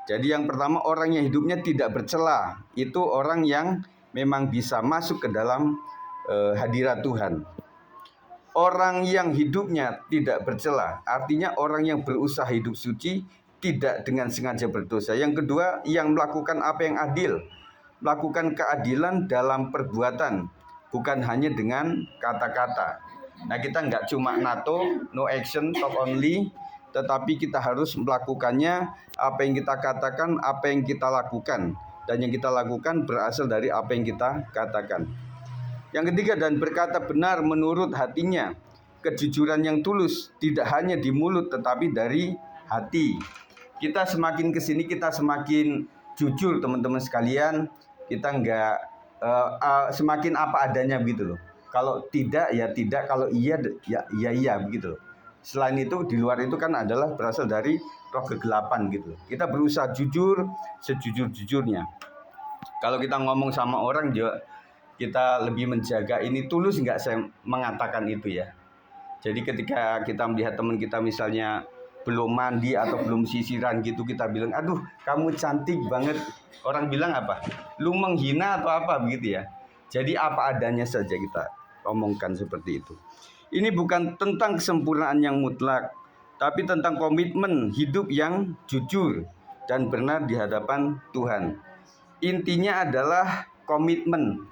Jadi yang pertama, orang yang hidupnya tidak bercela. Itu orang yang memang bisa masuk ke dalam hadirat Tuhan. Orang yang hidupnya tidak bercela, artinya orang yang berusaha hidup suci, tidak dengan sengaja berdosa. Yang kedua, yang melakukan apa yang adil. Melakukan keadilan dalam perbuatan, bukan hanya dengan kata-kata. Nah, kita nggak cuma NATO, no action, talk only, tetapi kita harus melakukannya, apa yang kita katakan, apa yang kita lakukan. Dan yang kita lakukan berasal dari apa yang kita katakan. Yang ketiga, dan berkata benar menurut hatinya. Kejujuran yang tulus, tidak hanya di mulut tetapi dari hati. Kita semakin kesini, kita semakin jujur teman-teman sekalian. Kita nggak semakin apa adanya begitu loh. Kalau tidak ya tidak, kalau iya ya iya begitu loh. Selain itu, di luar itu kan adalah berasal dari roh kegelapan gitu. Kita berusaha jujur sejujur-jujurnya. Kalau kita ngomong sama orang juga, kita lebih menjaga ini tulus nggak saya mengatakan itu ya. Jadi ketika kita melihat teman kita misalnya belum mandi atau belum sisiran gitu, kita bilang, aduh kamu cantik banget. Orang bilang apa? Lu menghina atau apa begitu ya. Jadi apa adanya saja kita omongkan seperti itu. Ini bukan tentang kesempurnaan yang mutlak, tapi tentang komitmen hidup yang jujur dan benar di hadapan Tuhan. Intinya adalah komitmen.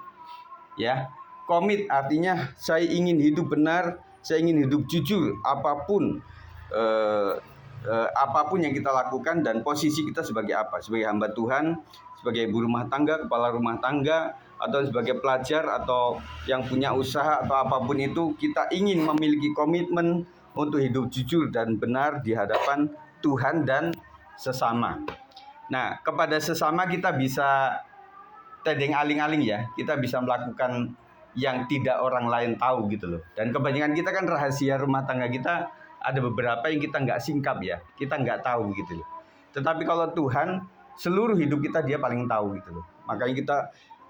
Ya, komit artinya saya ingin hidup benar, saya ingin hidup jujur apapun apapun yang kita lakukan dan posisi kita sebagai apa, sebagai hamba Tuhan, sebagai ibu rumah tangga, kepala rumah tangga, atau sebagai pelajar atau yang punya usaha atau apapun itu, kita ingin memiliki komitmen untuk hidup jujur dan benar di hadapan Tuhan dan sesama. Nah, kepada sesama kita bisa tedeng aling-aling ya, kita bisa melakukan yang tidak orang lain tahu gitu loh. Dan kebanyakan kita kan rahasia rumah tangga kita ada beberapa yang kita nggak singkap ya, kita nggak tahu gitu loh. Tetapi kalau Tuhan, seluruh hidup kita dia paling tahu gitu loh. Makanya kita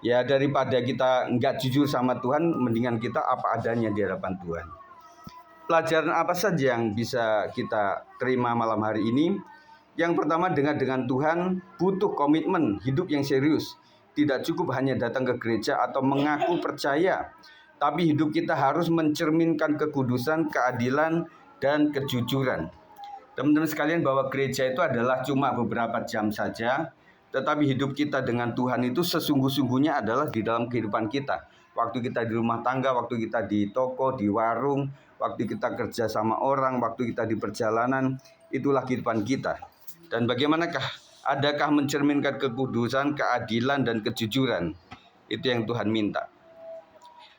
ya daripada kita nggak jujur sama Tuhan, mendingan kita apa adanya di hadapan Tuhan. Pelajaran apa saja yang bisa kita terima malam hari ini? Yang pertama, dengan Tuhan butuh komitmen hidup yang serius. tidak cukup hanya datang ke gereja atau mengaku percaya, tapi hidup kita harus mencerminkan kekudusan, keadilan, dan kejujuran. Teman-teman sekalian, bahwa gereja itu adalah cuma beberapa jam saja, tetapi hidup kita dengan Tuhan itu sesungguh-sungguhnya adalah di dalam kehidupan kita. Waktu kita di rumah tangga, waktu kita di toko, di warung, waktu kita kerja sama orang, waktu kita di perjalanan, itulah kehidupan kita. Dan bagaimanakah? Adakah mencerminkan kekudusan, keadilan, dan kejujuran? Itu yang Tuhan minta.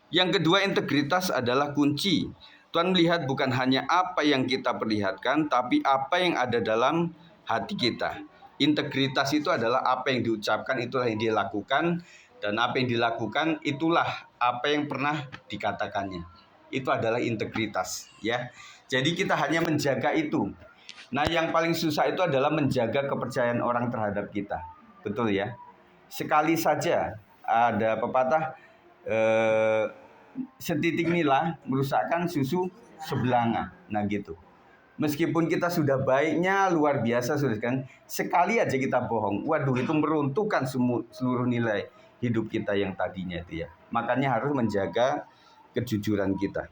Yang kedua, integritas adalah kunci. Tuhan melihat bukan hanya apa yang kita perlihatkan, tapi apa yang ada dalam hati kita. Integritas itu adalah apa yang diucapkan, itulah yang dilakukan. Dan apa yang dilakukan, itulah apa yang pernah dikatakannya. Itu adalah integritas, ya. Jadi kita hanya menjaga itu. Nah, yang paling susah itu adalah menjaga kepercayaan orang terhadap kita. Betul ya? Sekali saja ada pepatah, setitik nila merusakkan susu sebelanga. Nah gitu. Meskipun kita sudah baiknya luar biasa, sudah kan, sekali aja kita bohong, waduh, itu meruntuhkan seluruh nilai hidup kita yang tadinya itu ya. Makanya harus menjaga kejujuran kita.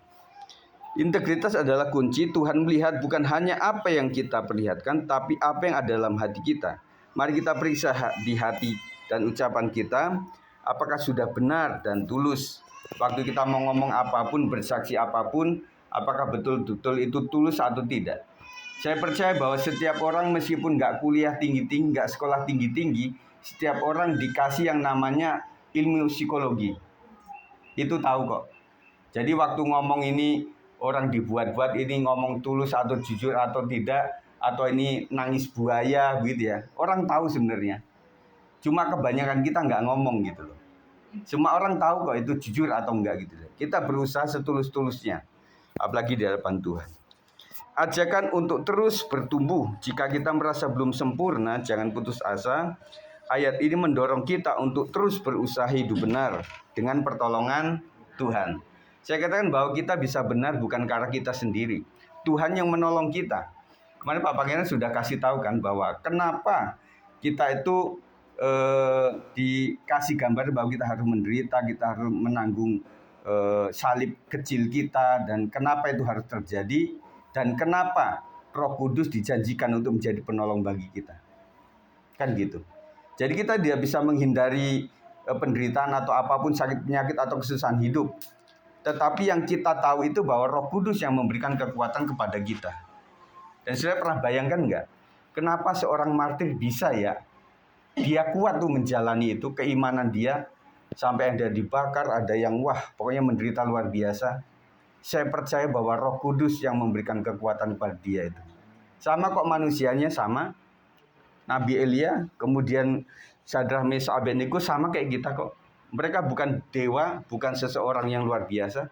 Integritas adalah kunci. Tuhan melihat bukan hanya apa yang kita perlihatkan, tapi apa yang ada dalam hati kita. Mari kita periksa di hati dan ucapan kita, apakah sudah benar dan tulus. Waktu kita mau ngomong apapun, bersaksi apapun, apakah betul-betul itu tulus atau tidak. Saya percaya bahwa setiap orang meskipun nggak kuliah tinggi-tinggi, nggak sekolah tinggi-tinggi, setiap orang dikasih yang namanya ilmu psikologi. Itu tahu kok. Jadi waktu ngomong ini, orang dibuat-buat ini ngomong tulus atau jujur atau tidak, atau ini nangis buaya gitu ya. Orang tahu sebenarnya. Cuma kebanyakan kita nggak ngomong gitu loh. Semua orang tahu kok itu jujur atau enggak gitu. Kita berusaha setulus-tulusnya, apalagi di hadapan Tuhan. Ajakan untuk terus bertumbuh. Jika kita merasa belum sempurna, jangan putus asa. Ayat ini mendorong kita untuk terus berusaha hidup benar dengan pertolongan Tuhan. Saya katakan bahwa kita bisa benar bukan karena kita sendiri. Tuhan yang menolong kita. Kemarin Pak Pangeran sudah kasih tahu kan bahwa kenapa kita itu dikasih gambar bahwa kita harus menderita, kita harus menanggung salib kecil kita, dan kenapa itu harus terjadi, dan kenapa Roh Kudus dijanjikan untuk menjadi penolong bagi kita. Kan gitu. Jadi kita tidak bisa menghindari penderitaan atau apapun, sakit penyakit atau kesusahan hidup. Tetapi yang kita tahu itu bahwa Roh Kudus yang memberikan kekuatan kepada kita. Dan saya pernah bayangkan enggak, kenapa seorang martir bisa ya, dia kuat tuh menjalani itu, keimanan dia, sampai ada dibakar, ada yang wah pokoknya menderita luar biasa. Saya percaya bahwa Roh Kudus yang memberikan kekuatan pada dia itu. Sama kok manusianya, sama. Nabi Elia, kemudian Sadrah, Mesah, Abednego sama kayak kita kok. Mereka bukan dewa, bukan seseorang yang luar biasa,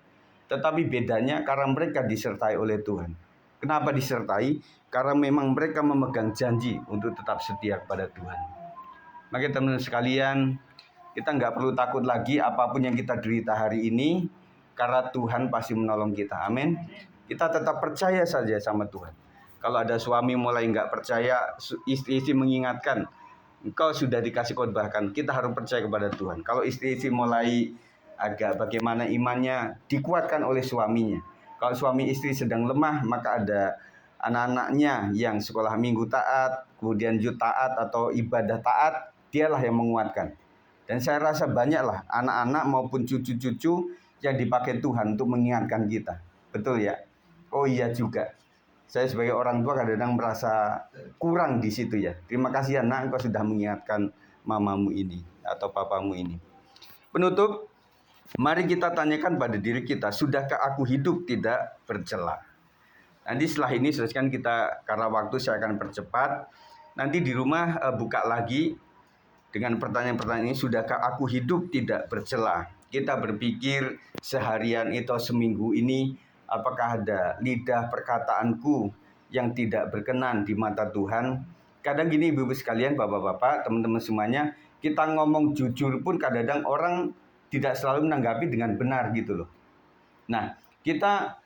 tetapi bedanya karena mereka disertai oleh Tuhan. Kenapa disertai? Karena memang mereka memegang janji untuk tetap setia kepada Tuhan. Maka teman-teman sekalian, kita nggak perlu takut lagi apapun yang kita derita hari ini, karena Tuhan pasti menolong kita. Amin. Kita tetap percaya saja sama Tuhan. Kalau ada suami mulai nggak percaya, istri-istri mengingatkan, engkau sudah dikasih khotbahkan, kita harus percaya kepada Tuhan. Kalau istri-istri mulai agak bagaimana imannya, dikuatkan oleh suaminya. Kalau suami istri sedang lemah, maka ada anak-anaknya yang sekolah minggu taat, kemudian taat atau ibadah taat, dialah yang menguatkan. Dan saya rasa banyaklah anak-anak maupun cucu-cucu yang dipakai Tuhan untuk mengingatkan kita. Betul ya? Oh iya juga. Saya sebagai orang tua kadang-kadang merasa kurang di situ ya. Terima kasih anak, engkau sudah mengingatkan mamamu ini atau papamu ini. Penutup, mari kita tanyakan pada diri kita, sudahkah aku hidup tidak bercela? Nanti setelah ini selesaikan kita, karena waktu saya akan percepat. Nanti di rumah buka lagi dengan pertanyaan-pertanyaan ini, sudahkah aku hidup tidak bercela? Kita berpikir seharian itu, seminggu ini, apakah ada lidah perkataanku yang tidak berkenan di mata Tuhan? Kadang gini ibu-ibu sekalian, bapak-bapak, teman-teman semuanya, kita ngomong jujur pun kadang-kadang orang tidak selalu menanggapi dengan benar gitu loh. Nah, kita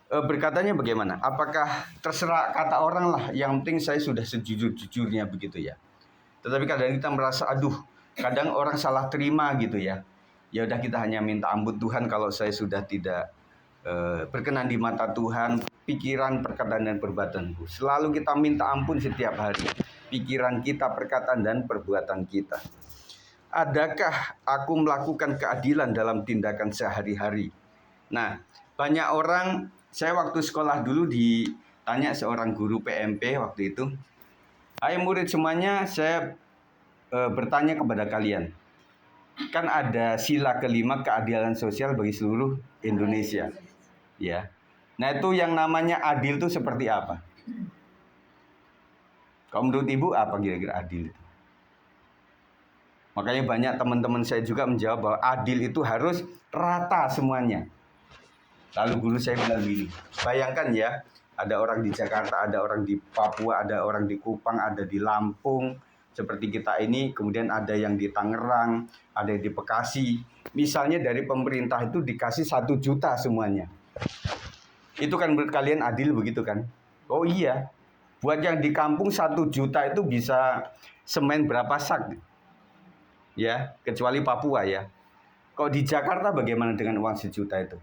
berkatanya bagaimana? Apakah terserah kata orang lah, yang penting saya sudah sejujur-jujurnya begitu ya. Tetapi kadang kita merasa, aduh, kadang orang salah terima gitu ya. Ya udah kita hanya minta ampun, Tuhan kalau saya sudah tidak berkenan di mata Tuhan, pikiran, perkataan dan perbuatanku. Selalu kita minta ampun setiap hari. Pikiran kita, perkataan dan perbuatan kita. Adakah aku melakukan keadilan dalam tindakan sehari-hari? Nah, banyak orang, saya waktu sekolah dulu ditanya seorang guru PMP waktu itu, "Hai murid semuanya, saya bertanya kepada kalian. Kan ada sila kelima keadilan sosial bagi seluruh Indonesia." Ya. Nah, itu yang namanya adil itu seperti apa? Kalau menurut Ibu apa kira-kira adil itu? Makanya banyak teman-teman saya juga menjawab bahwa adil itu harus rata semuanya. Lalu guru saya bilang gini, bayangkan ya, ada orang di Jakarta, ada orang di Papua, ada orang di Kupang, ada di Lampung, seperti kita ini, kemudian ada yang di Tangerang, ada yang di Bekasi. Misalnya dari pemerintah itu dikasih 1 juta semuanya. Itu kan menurut kalian adil begitu kan? Oh iya, buat yang di kampung 1 juta itu bisa semen berapa sak? Ya, kecuali Papua ya. Kok di Jakarta bagaimana dengan uang 1 juta itu?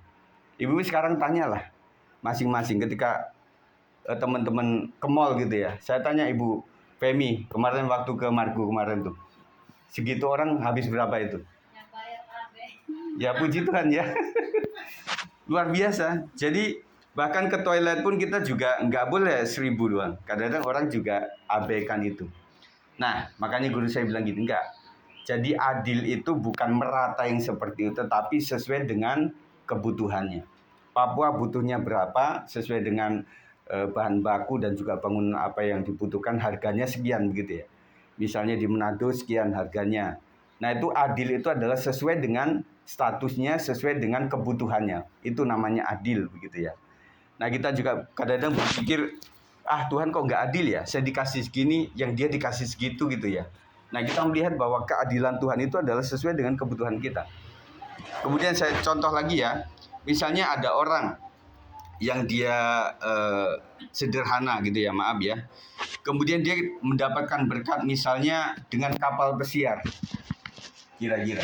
Ibu sekarang tanyalah masing-masing ketika teman-teman ke mall gitu ya. Saya tanya Ibu Femi, kemarin waktu ke Margo kemarin tuh. Segitu orang habis berapa itu? Ya puji Tuhan ya. Luar biasa. Jadi bahkan ke toilet pun kita juga nggak boleh 1.000 doang. Kadang-kadang orang juga abaikan itu. Nah, makanya guru saya bilang gitu, enggak. Jadi adil itu bukan merata yang seperti itu, tetapi sesuai dengan kebutuhannya. Papua butuhnya berapa, sesuai dengan bahan baku dan juga bangunan apa yang dibutuhkan, harganya sekian begitu ya. Misalnya di Manado sekian harganya. Nah itu adil itu adalah sesuai dengan statusnya, sesuai dengan kebutuhannya. Itu namanya adil begitu ya. Nah kita juga kadang-kadang berpikir, Tuhan kok nggak adil ya, saya dikasih segini, yang dia dikasih segitu gitu ya. Nah kita melihat bahwa keadilan Tuhan itu adalah sesuai dengan kebutuhan kita. Kemudian saya contoh lagi ya, misalnya ada orang yang dia sederhana gitu ya, maaf ya. Kemudian dia mendapatkan berkat misalnya dengan kapal pesiar. Kira-kira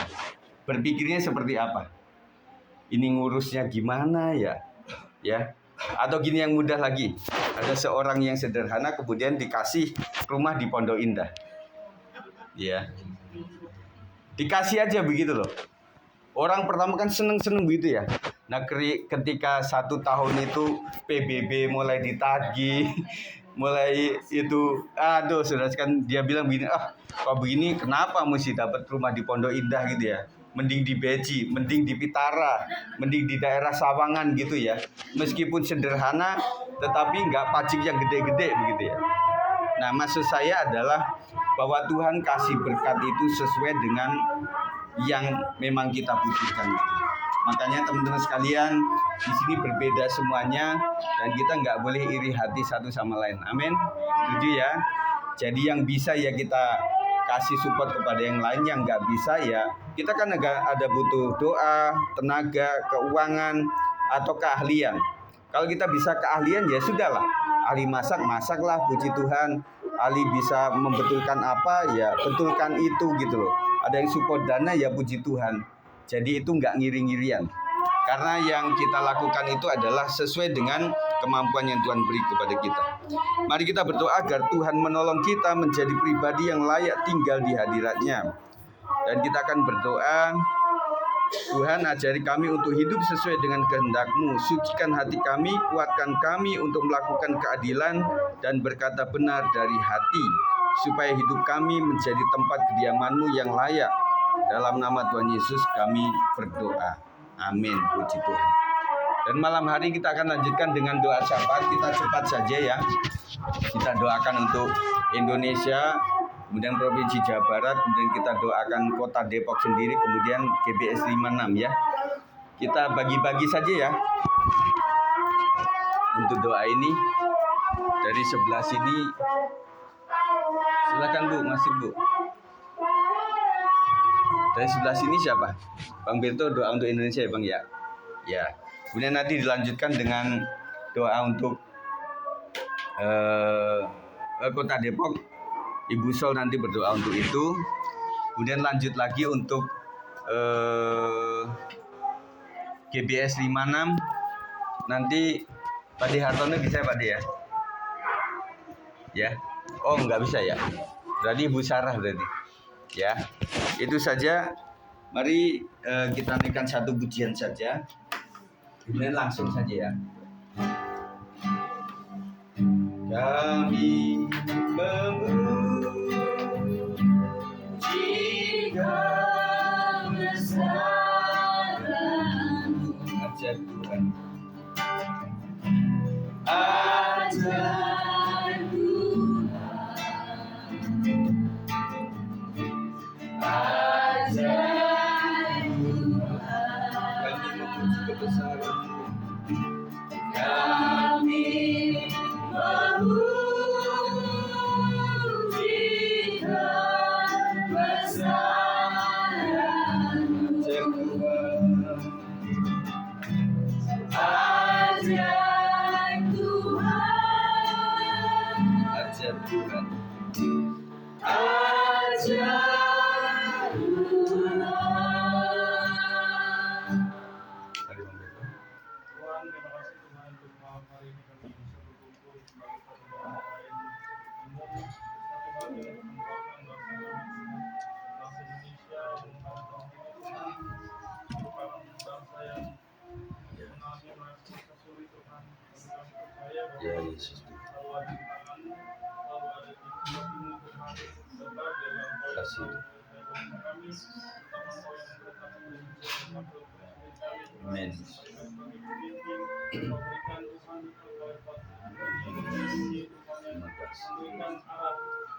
berpikirnya seperti apa? Ini ngurusnya gimana ya? Ya. Atau gini yang mudah lagi. Ada seorang yang sederhana kemudian dikasih rumah di Pondok Indah. Ya. Dikasih aja begitu loh. Orang pertama kan seneng-seneng gitu ya. Nah ketika 1 tahun itu PBB mulai ditagih, mulai itu, saudara kan dia bilang begini, kalau begini kenapa mesti dapat rumah di Pondok Indah gitu ya. Mending di Beji, mending di Pitara, mending di daerah Sawangan gitu ya. Meskipun sederhana, tetapi nggak pajak yang gede-gede begitu ya. Nah maksud saya adalah bahwa Tuhan kasih berkat itu sesuai dengan yang memang kita butuhkan. Makanya teman-teman sekalian, di sini berbeda semuanya dan kita nggak boleh iri hati satu sama lain. Amin. Setuju ya? Jadi yang bisa ya kita kasih support kepada yang lain, yang nggak bisa ya kita kan ada butuh doa, tenaga, keuangan atau keahlian. Kalau kita bisa keahlian ya sudahlah. Ahli masak, masaklah, puji Tuhan. Ahli bisa membetulkan apa ya betulkan itu gitu loh. Ada yang support dana ya puji Tuhan. Jadi itu nggak ngiri-ngirian. Karena yang kita lakukan itu adalah sesuai dengan kemampuan yang Tuhan beri kepada kita. Mari kita berdoa agar Tuhan menolong kita menjadi pribadi yang layak tinggal di hadirat-Nya. Dan kita akan berdoa, Tuhan ajari kami untuk hidup sesuai dengan kehendak-Mu. Sucikan hati kami, kuatkan kami untuk melakukan keadilan dan berkata benar dari hati. Supaya hidup kami menjadi tempat kediaman-Mu yang layak. Dalam nama Tuhan Yesus kami berdoa. Amin. Puji Tuhan. Dan malam hari kita akan lanjutkan dengan doa syafaat. Kita cepat saja ya. Kita doakan untuk Indonesia, kemudian Provinsi Jawa Barat, kemudian kita doakan Kota Depok sendiri, kemudian GBS 56 ya. Kita bagi-bagi saja ya. Untuk doa ini dari sebelah sini. Silakan Bu, masuk Bu. Dari sebelah sini siapa? Bang Berto doa untuk Indonesia ya Bang ya. Ya. Kemudian nanti dilanjutkan dengan doa untuk Kota Depok. Ibu Sol nanti berdoa untuk itu. Kemudian lanjut lagi untuk GBS 56. Nanti Pak De Hartono bisa Pak De ya? Ya. Oh, nggak bisa ya. Berarti Ibu Sarah berarti. Ya. Itu saja. Mari kita naikkan satu pujian saja. Kemudian langsung saja ya. Kami memuji kebesaran-Mu. Ajar Tuhan. Ajar Tuhan. Ajar Tuhan. Kami memuji kebesaran-Mu. Kami memuji kebesaran-Mu. Ajar Tuhan. Ajar Tuhan. Ajar Tuhan. Mari memberkati.
Tuhan, terima kasih Tuhan untuk malam hari ini kami bisa berkumpul kembali pada malam hari ini. Namun, satu hal yang mendoakan bangsa Indonesia yang mengalami Tuhan, merupakan bangsa yang mengalami masa sulit Tuhan. Kami percaya bahwa
Ya Yesus.
selalu ada di tangan-Mu, selalu ada di sebelah-Mu Tuhan, serta di dalam
Kasih.
kami, terutama Engkau yang memberkati Indonesia dan wakil presiden kami.
Amin.
Memberikan Tuhan
Terima kasih.
memberikan arah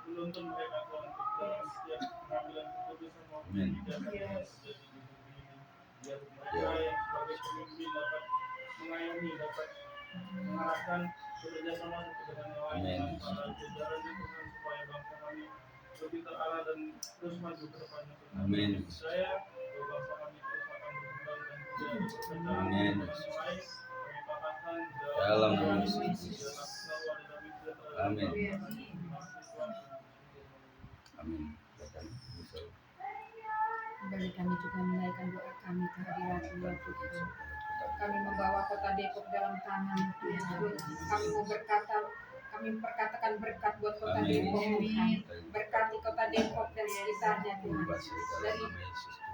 menuntun mereka Tuhan untuk dalam setiap pengambilan keputusan maupun
Amin.
kebijakan yang terjadi di negeri ini. Biar mereka yang sebagai pemimpin dapat mengayomi, dapat mengarahkan bekerjasama satu dengan yang lain
Amin.
dalam para jajarannya Tuhan, supaya bangsa kami lebih terarah dan terus maju ke depannya Tuhan.
Amin.
Saya bahwa bangsa kami terus akan berkembang dan tidak bekerja
Amin.
dengan yang lain. Kami patahkan
Dalam nama
jalan
Yesus.
jalan selalu ada kami sejahtera.
Amin.
Terima kasih Tuhan.
Amin. Silakan, Bu Sel.
Kembali kami juga menaikkan doa kami kehadiran-Mu ya Tuhan. Kami membawa kota Depok dalam tangan Tuhan. Kami mau berkata, kami perkatakan berkat buat kota
Amin.
Depok Tuhan. Berkati kota Depok dan sekitarnya Tuhan. Dari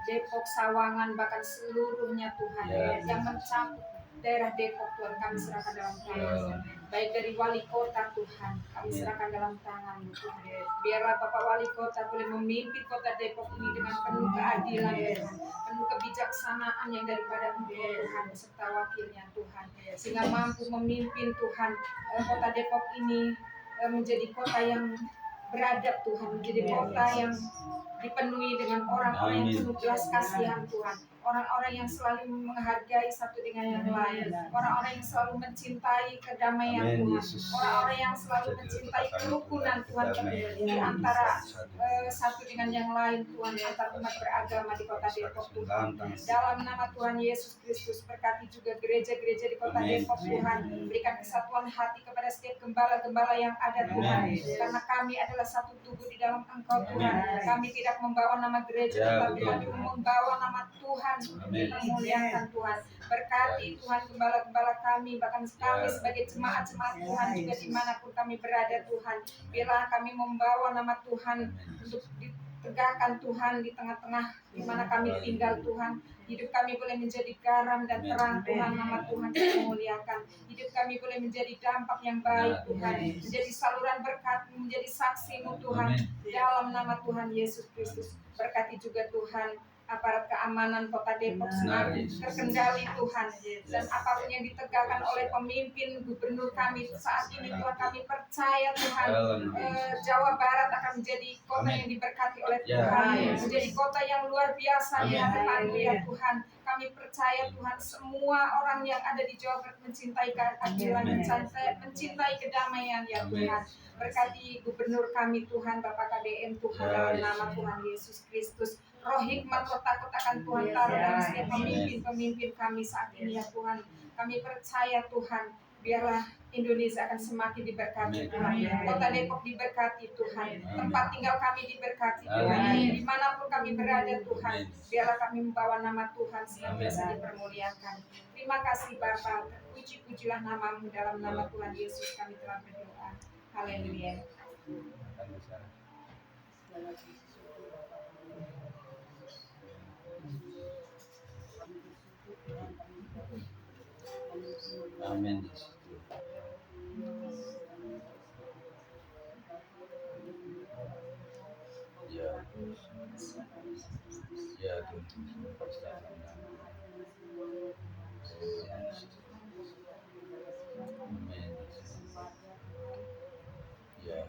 Depok, Sawangan, bahkan seluruhnya Tuhan.
Ya.
Yang mencakup daerah Depok Tuhan, kami serahkan dalam tangan. Baik dari wali kota Tuhan, kami serahkan dalam tangan-Mu Tuhan. Biarlah Bapak Wali Kota boleh memimpin kota Depok ini dengan penuh keadilan Tuhan, penuh kebijaksanaan yang daripada Engkau Tuhan beserta wakilnya Tuhan, sehingga mampu memimpin Tuhan kota Depok ini menjadi kota yang beradab Tuhan, menjadi kota yang dipenuhi dengan orang-orang yang penuh belas kasihan Tuhan, orang-orang yang selalu menghargai satu dengan yang lain, orang-orang yang selalu mencintai kedamaian
Amin,
Tuhan,
Yesus.
orang-orang yang selalu mencintai kerukunan Tuhan di antara satu dengan yang lain Tuhan, antar umat beragama di kota Depok Tuhan. Dalam nama Tuhan Yesus Kristus, berkati juga gereja-gereja di kota
Amin.
Depok Tuhan, berikan kesatuan hati kepada setiap gembala-gembala yang ada Tuhan,
Amin.
karena kami adalah satu tubuh di dalam Engkau Tuhan.
Amin.
Kami tidak membawa nama gereja,
Ya,
tetapi
betul.
kami membawa nama Tuhan.
Amin.
Kita muliakan Tuhan. Berkati Tuhan gembala-gembala kami, bahkan kami
Ya.
sebagai jemaat-jemaat Tuhan juga dimanapun kami berada Tuhan. Bila kami membawa nama Tuhan untuk ditegakkan Tuhan di tengah-tengah di mana kami tinggal Tuhan. Hidup kami boleh menjadi garam dan terang Tuhan, nama Tuhan kita muliakan. Hidup kami boleh menjadi dampak yang baik Tuhan, menjadi saluran berkat, menjadi saksi-Mu Tuhan. Dalam nama Tuhan Yesus Kristus, berkati juga Tuhan aparat keamanan kota Depok semakin terkendali Tuhan, dan apapun yang ditegakkan oleh pemimpin gubernur kami saat ini Tuhan, kami percaya Tuhan Jawa Barat akan menjadi kota yang diberkati oleh Tuhan, menjadi kota yang luar biasa di hadapan ya Tuhan. Kami percaya Tuhan semua orang yang ada di Jawa Barat mencintai keadilan, mencintai kedamaian ya Tuhan. Berkati gubernur kami Tuhan, Bapak KDM Tuhan, dalam nama Tuhan Yesus Kristus. Roh hikmat kotak-kotakan Tuhan taruh dalam setiap pemimpin-pemimpin kami saat ini ya Tuhan. Kami percaya Tuhan, biarlah Indonesia akan semakin diberkati Tuhan. Kota Depok diberkati Tuhan. Tempat tinggal kami diberkati Tuhan. Dimanapun kami berada Tuhan, biarlah kami membawa nama Tuhan senantiasa dipermuliakan. Terima kasih Bapa. Puji-pujilah namamu, dalam nama Tuhan Yesus kami telah berdoa. Haleluya.
Amin. Ya, ya Tuhan. Amin. Ya.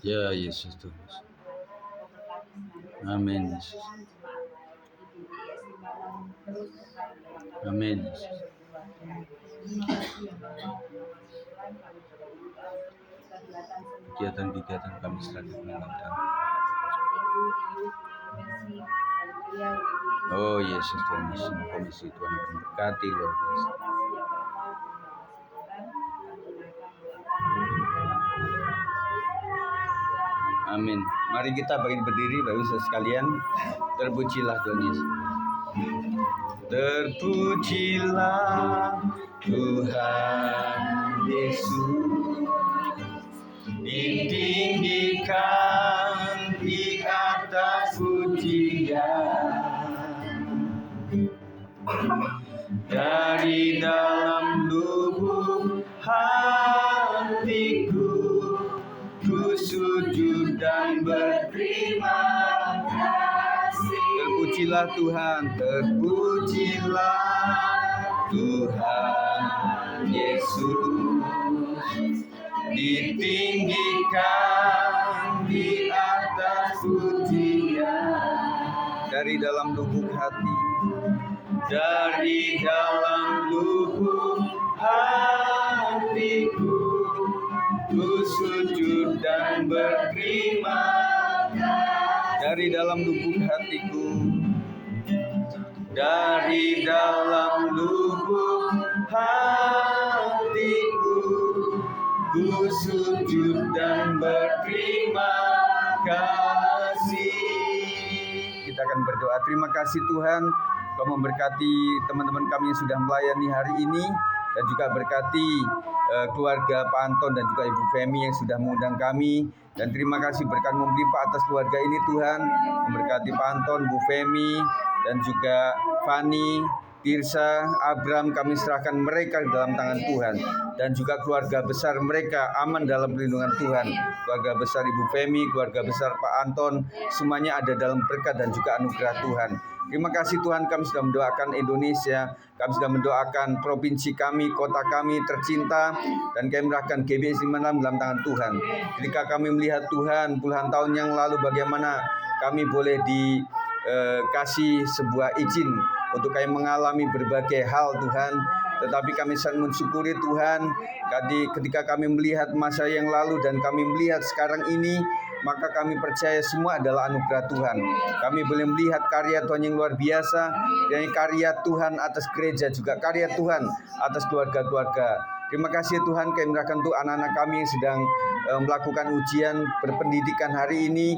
Ya Yesus Tuhan. Amin Yesus. Amin Yesus. Kegiatan-kegiatan kami serahkan dalam tangan. Oh Yesus Tuhan, semua komisi Tuhan akan berkati luar biasa. Amin. Mari kita berdiri Bapak Ibu sekalian. Terpujilah Tuhan Yesus. Terpujilah Tuhan Yesus, ditinggikan di atas pujian, dari dalam lubuk hatiku ku sujud dan berterima kasih. Terpujilah Tuhan, terpujilah Tuhan Yesus, ditinggikan di atas pujian, dari dalam lubuk hati, dari dalam lubuk hatiku ku sujud dan berterima kasih. Dari dalam lubuk hatiku, dari dalam lubuk hatiku ku sujud dan berterima kasih. Kita akan berdoa. Terima kasih Tuhan, Kau memberkati teman-teman kami yang sudah melayani hari ini, dan juga berkati keluarga Pak Anton dan juga Ibu Femi yang sudah mengundang kami. Dan terima kasih berkat melimpah atas keluarga ini Tuhan, memberkati Pak Anton, Bu Femi, dan juga Fani, Tirsa, Abram. Kami serahkan mereka di dalam tangan Tuhan, dan juga keluarga besar mereka aman dalam perlindungan Tuhan. Keluarga besar Ibu Femi, keluarga besar Pak Anton, semuanya ada dalam berkat dan juga anugerah Tuhan. Terima kasih Tuhan, kami sudah mendoakan Indonesia, kami sudah mendoakan provinsi kami, kota kami tercinta, dan kami menyerahkan GBI dalam tangan Tuhan. Ketika kami melihat Tuhan puluhan tahun yang lalu bagaimana kami boleh dikasih sebuah izin untuk kami mengalami berbagai hal Tuhan, tetapi kami sangat mensyukuri Tuhan ketika kami melihat masa yang lalu dan kami melihat sekarang ini, maka kami percaya semua adalah anugerah Tuhan. Kami boleh melihat karya Tuhan yang luar biasa, dan karya Tuhan atas gereja, juga karya Tuhan atas keluarga-keluarga. Terima kasih Tuhan, kami menyerahkan untuk anak-anak kami yang sedang melakukan ujian berpendidikan hari ini.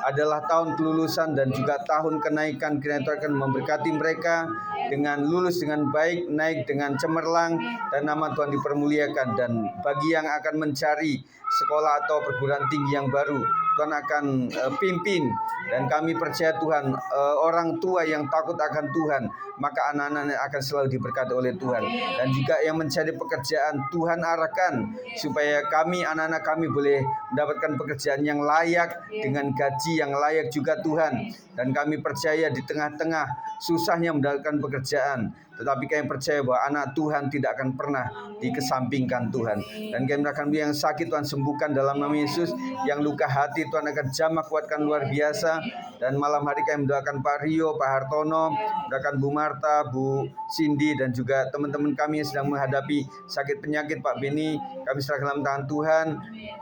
Adalah tahun kelulusan dan juga tahun kenaikan. Kiranya Tuhan akan memberkati mereka dengan lulus dengan baik, naik dengan cemerlang, dan nama Tuhan dipermuliakan. Dan bagi yang akan mencari sekolah atau perguruan tinggi yang baru, Tuhan akan pimpin. Dan kami percaya Tuhan, orang tua yang takut akan Tuhan, maka anak-anaknya akan selalu diberkati oleh Tuhan. Dan juga yang mencari pekerjaan, Tuhan arahkan supaya kami, anak-anak kami boleh mendapatkan pekerjaan yang layak, dengan gaji yang layak juga Tuhan. Dan kami percaya di tengah-tengah susahnya mendapatkan pekerjaan, tetapi kami percaya bahwa anak Tuhan tidak akan pernah dikesampingkan Tuhan. Dan kami akan beri yang sakit Tuhan sembuhkan dalam nama Yesus, yang luka hati Tuhan akan jamah kuatkan luar biasa. Dan malam hari kami mendoakan Pak Rio, Pak Hartono, mendoakan Bu Marta, Bu Cindy, dan juga teman-teman kami yang sedang menghadapi sakit penyakit. Pak Beni, kami serahkan dalam tangan Tuhan.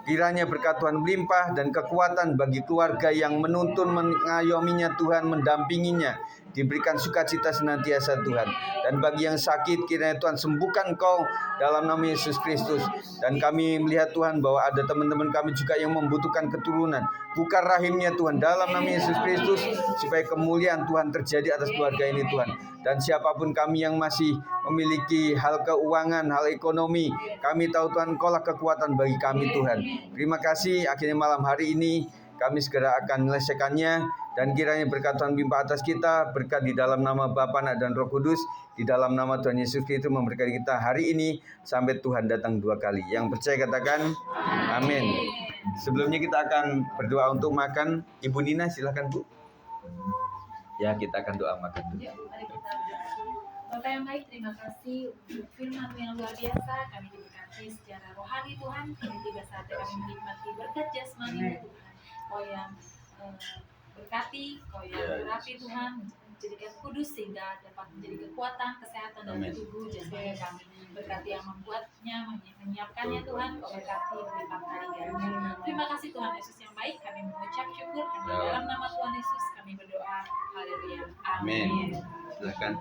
Kiranya berkat Tuhan melimpah dan kekuatan bagi keluarga yang menuntun, mengayominya Tuhan, mendampinginya, diberikan sukacita senantiasa Tuhan. Dan bagi yang sakit, kiranya Tuhan sembuhkan Engkau dalam nama Yesus Kristus. Dan kami melihat Tuhan bahwa ada teman-teman kami juga yang membutuhkan keturunan. Buka rahimnya Tuhan dalam nama Yesus Kristus, supaya kemuliaan Tuhan terjadi atas keluarga ini Tuhan. Dan siapapun kami yang masih memiliki hal keuangan, hal ekonomi, kami tahu Tuhan Engkaulah kekuatan bagi kami Tuhan. Terima kasih, akhirnya malam hari ini kami segera akan menyelesaikannya. Dan kiranya berkat Tuhan limpah atas kita, berkat di dalam nama Bapa, Anak, dan Roh Kudus, di dalam nama Tuhan Yesus Kristus memberkati kita hari ini sampai Tuhan datang 2 kali. Yang percaya katakan amin. Sebelumnya kita akan berdoa untuk makan. Ibu Nina silakan Bu. Ya, kita akan doa makan dulu.
Yuk, mari kita berdoa. Bapak yang baik, terima kasih untuk firman yang luar biasa. Kami diberkati secara rohani Tuhan. Kami tiba saatnya kami menikmati berkat jasmani Tuhan. Kau yang berkati, Kau yang berapi Tuhan, menjadikan kudus sehingga dapat menjadi kekuatan, kesehatan dalam tubuh jasmani kami. Berkati yang membuatnya, menyiapkannya Tuhan, Kau berkati berlipat kali ganda. Terima kasih Tuhan Yesus yang baik, kami mengucap syukur hanya dalam nama Tuhan Yesus kami berdoa. Haleluya. Amin.
Silakan.